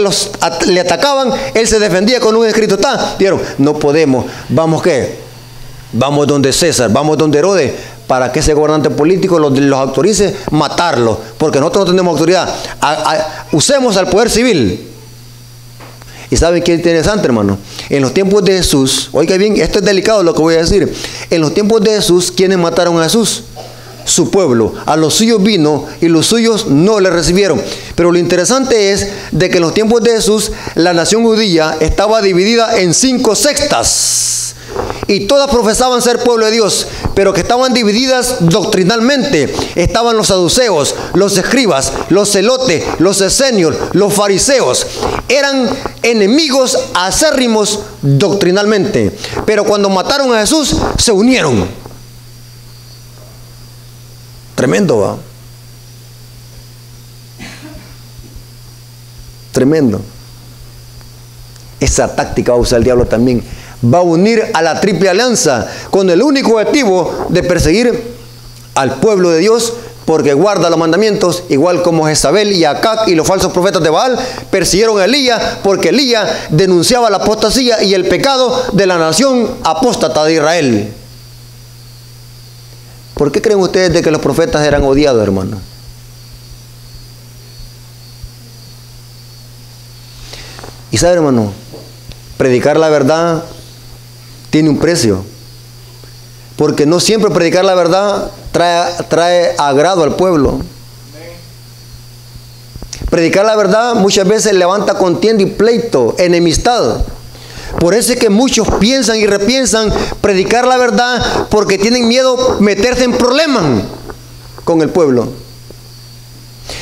le atacaban, él se defendía con un escrito está. Dijeron, no podemos, ¿vamos qué? Vamos donde César, vamos donde Herodes, para que ese gobernante político los autorice matarlo, porque nosotros no tenemos autoridad. Usemos al poder civil. ¿Y saben qué interesante, hermano? En los tiempos de Jesús, oiga bien, esto es delicado lo que voy a decir. En los tiempos de Jesús, ¿quiénes mataron a Jesús? Su pueblo. A los suyos vino y los suyos no le recibieron. Pero lo interesante es de que en los tiempos de Jesús la nación judía estaba dividida en 5 sectas. Y todas profesaban ser pueblo de Dios, pero que estaban divididas doctrinalmente. Estaban los saduceos, los escribas, los celotes, los esenios, los fariseos. Eran enemigos acérrimos doctrinalmente. Pero cuando mataron a Jesús, se unieron. Tremendo, ¿va? Tremendo. Esa táctica va a usar el diablo también. Va a unir a la triple alianza con el único objetivo de perseguir al pueblo de Dios, porque guarda los mandamientos, igual como Jezabel y Acab y los falsos profetas de Baal persiguieron a Elías, porque Elías denunciaba la apostasía y el pecado de la nación apóstata de Israel. ¿Por qué creen ustedes de que los profetas eran odiados, hermano? Y sabe, hermano, predicar la verdad tiene un precio, porque no siempre predicar la verdad trae agrado al pueblo. Predicar la verdad muchas veces levanta contienda y pleito, enemistad. Por eso es que muchos piensan y repiensan predicar la verdad, porque tienen miedo meterse en problemas con el pueblo.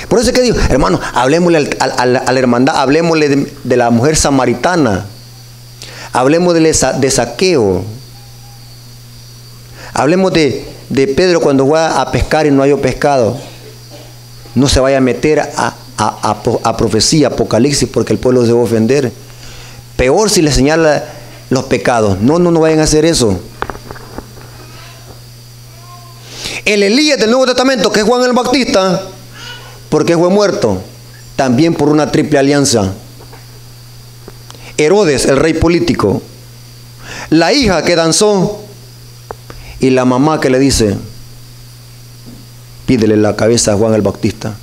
Por eso es que digo, hermano, hablemosle a la hermandad, hablemosle de la mujer samaritana, hablemos de Saqueo, hablemos de Pedro cuando va a pescar y no haya pescado. No se vaya a meter a profecía, apocalipsis, porque el pueblo se va a ofender. Peor si le señala los pecados. No vayan a hacer eso. El Elías del Nuevo Testamento, que es Juan el Bautista, ¿por qué fue muerto? También por una triple alianza. Herodes, el rey político, la hija que danzó y la mamá que le dice, pídele la cabeza a Juan el Bautista,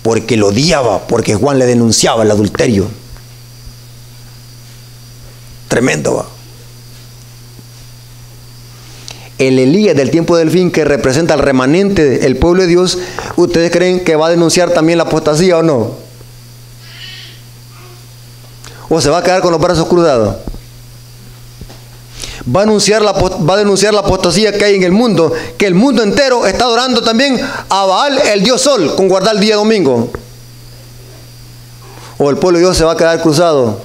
porque lo odiaba, porque Juan le denunciaba el adulterio. Tremendo, ¿va? El Elías del tiempo del fin, que representa al remanente del pueblo de Dios, ¿ustedes creen que va a denunciar también la apostasía o no? ¿O se va a quedar con los brazos cruzados? Va a denunciar la apostasía que hay en el mundo, que el mundo entero está adorando también a Baal, el dios sol, con guardar el día domingo. ¿O el pueblo de Dios se va a quedar cruzado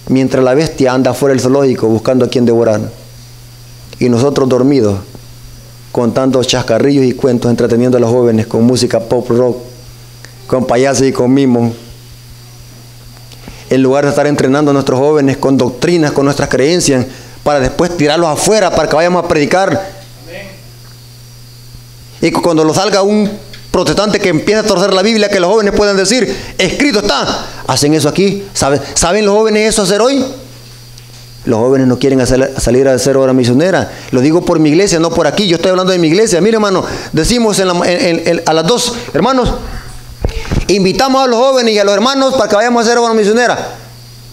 mientras la bestia anda fuera del zoológico buscando a quien devorar? Y nosotros dormidos, contando chascarrillos y cuentos, entreteniendo a los jóvenes con música pop rock con payasos y con mimos. En lugar de estar entrenando a nuestros jóvenes con doctrinas, con nuestras creencias, para después tirarlos afuera para que vayamos a predicar. Y cuando lo salga un protestante que empieza a torcer la Biblia, que los jóvenes puedan decir, escrito está, hacen eso aquí. ¿Saben los jóvenes eso hacer hoy? Los jóvenes no quieren salir a hacer obra misionera. Lo digo por mi iglesia, no por aquí. Yo estoy hablando de mi iglesia. Mire, hermano, decimos a las dos, hermanos, invitamos a los jóvenes y a los hermanos para que vayamos a hacer obra misionera.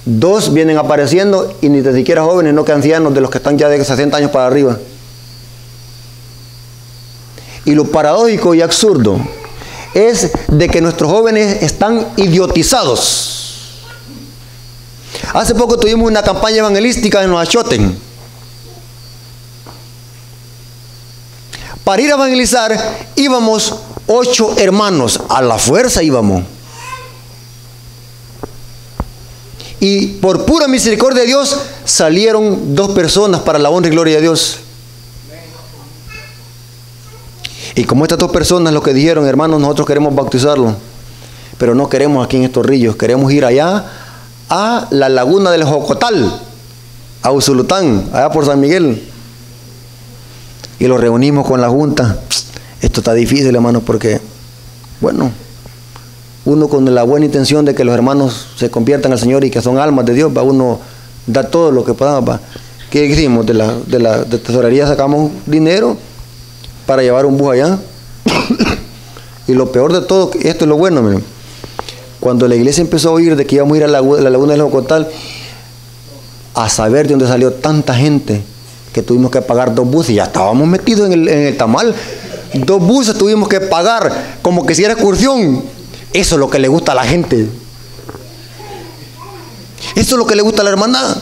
Dos vienen apareciendo y ni siquiera jóvenes, no que ancianos, de los que están ya de 60 años para arriba. Y lo paradójico y absurdo es de que nuestros jóvenes están idiotizados. Hace poco tuvimos una campaña evangelística en los Achoten. Para ir a evangelizar íbamos 8 hermanos, a la fuerza íbamos. Y por pura misericordia de Dios salieron 2 personas para la honra y gloria de Dios. Y como estas 2 personas lo que dijeron, hermanos, nosotros queremos bautizarlo, pero no queremos aquí en estos ríos, queremos ir allá a la laguna del Jocotal, a Usulután, allá por San Miguel. Y lo reunimos con la junta. Esto está difícil, hermanos, porque, bueno, uno con la buena intención de que los hermanos se conviertan al Señor y que son almas de Dios, va, uno da todo lo que podamos. Va. ¿Qué hicimos? De tesorería sacamos dinero para llevar un bus allá. Y lo peor de todo, esto es lo bueno, miren. Cuando la iglesia empezó a oír de que íbamos a ir a la laguna del Jocotal, a saber de dónde salió tanta gente, que tuvimos que pagar 2 buses, ya estábamos metidos en el tamal. 2 buses tuvimos que pagar, como que si era excursión. Eso es lo que le gusta a la gente. Eso es lo que le gusta a la hermandad.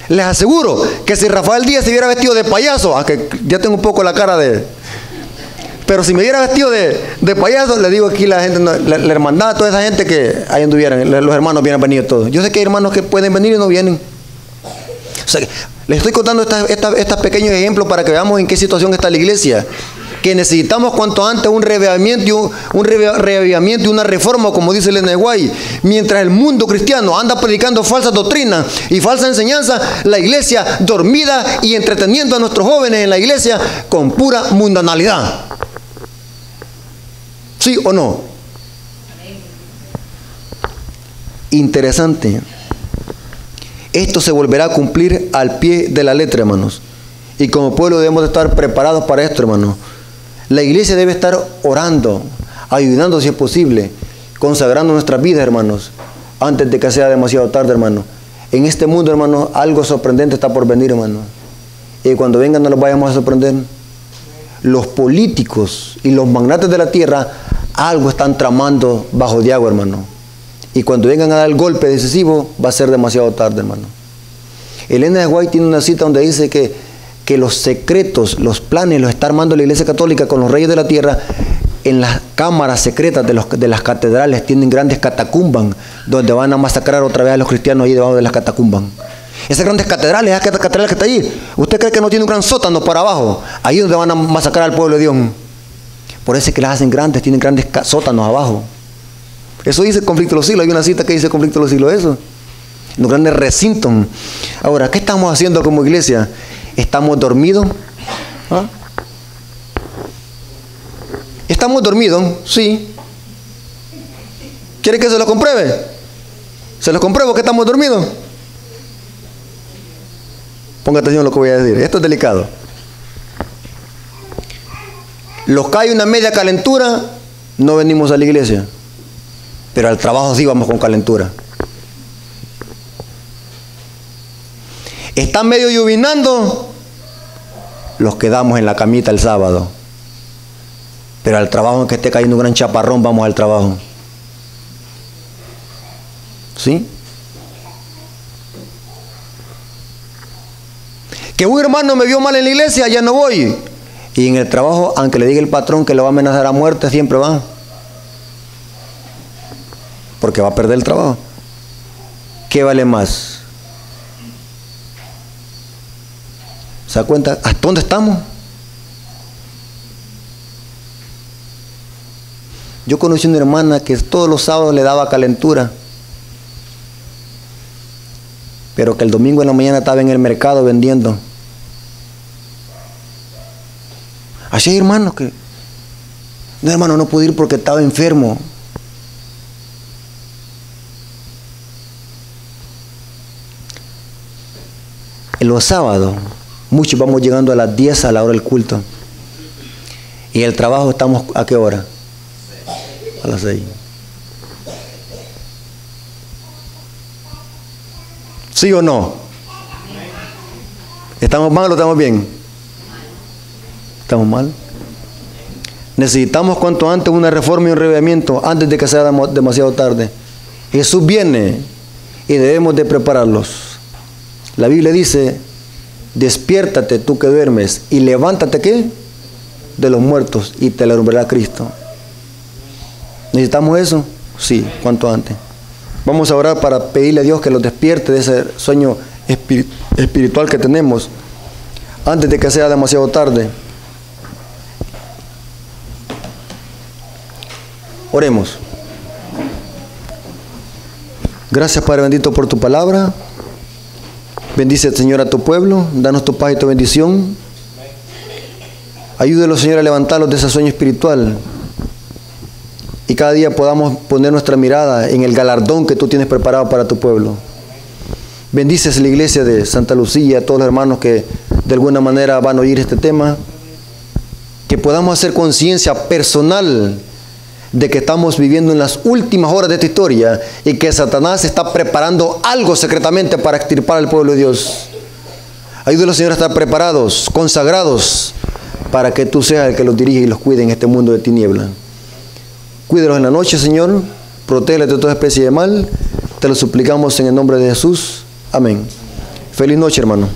Les aseguro que si Rafael Díaz se hubiera vestido de payaso, aunque ya tengo un poco la cara de... Pero si me hubiera vestido de payaso, le digo aquí la gente, la hermandad, toda esa gente que ahí anduvieran, los hermanos hubieran venido todos. Yo sé que hay hermanos que pueden venir y no vienen. O sea, les estoy contando estos pequeños ejemplos para que veamos en qué situación está la iglesia. Que necesitamos cuanto antes un reavivamiento y una reforma, como dice Elena de White. Mientras el mundo cristiano anda predicando falsas doctrinas y falsa enseñanza, la iglesia dormida y entreteniendo a nuestros jóvenes en la iglesia con pura mundanalidad. ¿Sí o no? Interesante. Esto se volverá a cumplir al pie de la letra, hermanos. Y como pueblo debemos de estar preparados para esto, hermanos. La iglesia debe estar orando, ayudando si es posible, consagrando nuestras vidas, hermanos, antes de que sea demasiado tarde, hermanos. En este mundo, hermanos, algo sorprendente está por venir, hermanos. Y cuando vengan no los vayamos a sorprender. Los políticos y los magnates de la tierra algo están tramando bajo de agua, hermano. Y cuando vengan a dar el golpe decisivo, va a ser demasiado tarde, hermano. Elena de White tiene una cita donde dice que los secretos, los planes, los está armando la Iglesia Católica con los reyes de la tierra. En las cámaras secretas de las catedrales tienen grandes catacumbas, donde van a masacrar otra vez a los cristianos ahí debajo de las catacumbas. Esas grandes catedrales, esa catedral que está ahí, ¿usted cree que no tiene un gran sótano para abajo? Ahí es donde van a masacrar al pueblo de Dios. Por eso es que las hacen grandes, tienen grandes sótanos abajo. Eso dice el Conflicto de los Siglos. Hay una cita que dice el Conflicto de los Siglos, eso. Los grandes recintos. Ahora, ¿qué estamos haciendo como iglesia? ¿Estamos dormidos? ¿Ah? ¿Estamos dormidos? Sí. ¿Quiere que se lo compruebe? ¿Se lo compruebo que estamos dormidos? Ponga atención a lo que voy a decir. Esto es delicado. Los que hay una media calentura, no venimos a la iglesia. Pero al trabajo sí vamos con calentura. Está medio llovinando, los quedamos en la camita el sábado. Pero al trabajo, en que esté cayendo un gran chaparrón, vamos al trabajo. ¿Sí? Que un hermano me vio mal en la iglesia, ya no voy. Y en el trabajo, aunque le diga el patrón que lo va a amenazar a muerte, siempre va. Porque va a perder el trabajo. ¿Qué vale más? ¿Se da cuenta? ¿Hasta dónde estamos? Yo conocí una hermana que todos los sábados le daba calentura, pero que el domingo en la mañana estaba en el mercado vendiendo. Así hay hermanos que, no, hermano, no pude ir porque estaba enfermo. En los sábados, muchos vamos llegando a las 10 a la hora del culto. Y el trabajo estamos, ¿a qué hora? A las 6. ¿Sí o no? ¿Estamos mal o estamos bien? ¿Estamos mal? Necesitamos cuanto antes una reforma y un revivimiento antes de que sea demasiado tarde. Jesús viene y debemos de prepararlos. La Biblia dice, despiértate tú que duermes y levántate, ¿qué? De los muertos y te alumbrará Cristo. ¿Necesitamos eso? Sí, cuanto antes. Vamos a orar para pedirle a Dios que los despierte de ese sueño espiritual que tenemos antes de que sea demasiado tarde. Oremos. Gracias, Padre bendito, por tu palabra. Bendice, Señor, a tu pueblo. Danos tu paz y tu bendición. Ayúdelos, Señor, a levantarlos de ese sueño espiritual. Y cada día podamos poner nuestra mirada en el galardón que tú tienes preparado para tu pueblo. Bendices la iglesia de Santa Lucía, a todos los hermanos que de alguna manera van a oír este tema. Que podamos hacer conciencia personal de que estamos viviendo en las últimas horas de esta historia y que Satanás está preparando algo secretamente para extirpar al pueblo de Dios. Ayúdenos, Señor, a estar preparados, consagrados, para que tú seas el que los dirige y los cuide en este mundo de tiniebla. Cuídelos en la noche, Señor. Protégelos de toda especie de mal. Te lo suplicamos en el nombre de Jesús. Amén. Feliz noche, hermano.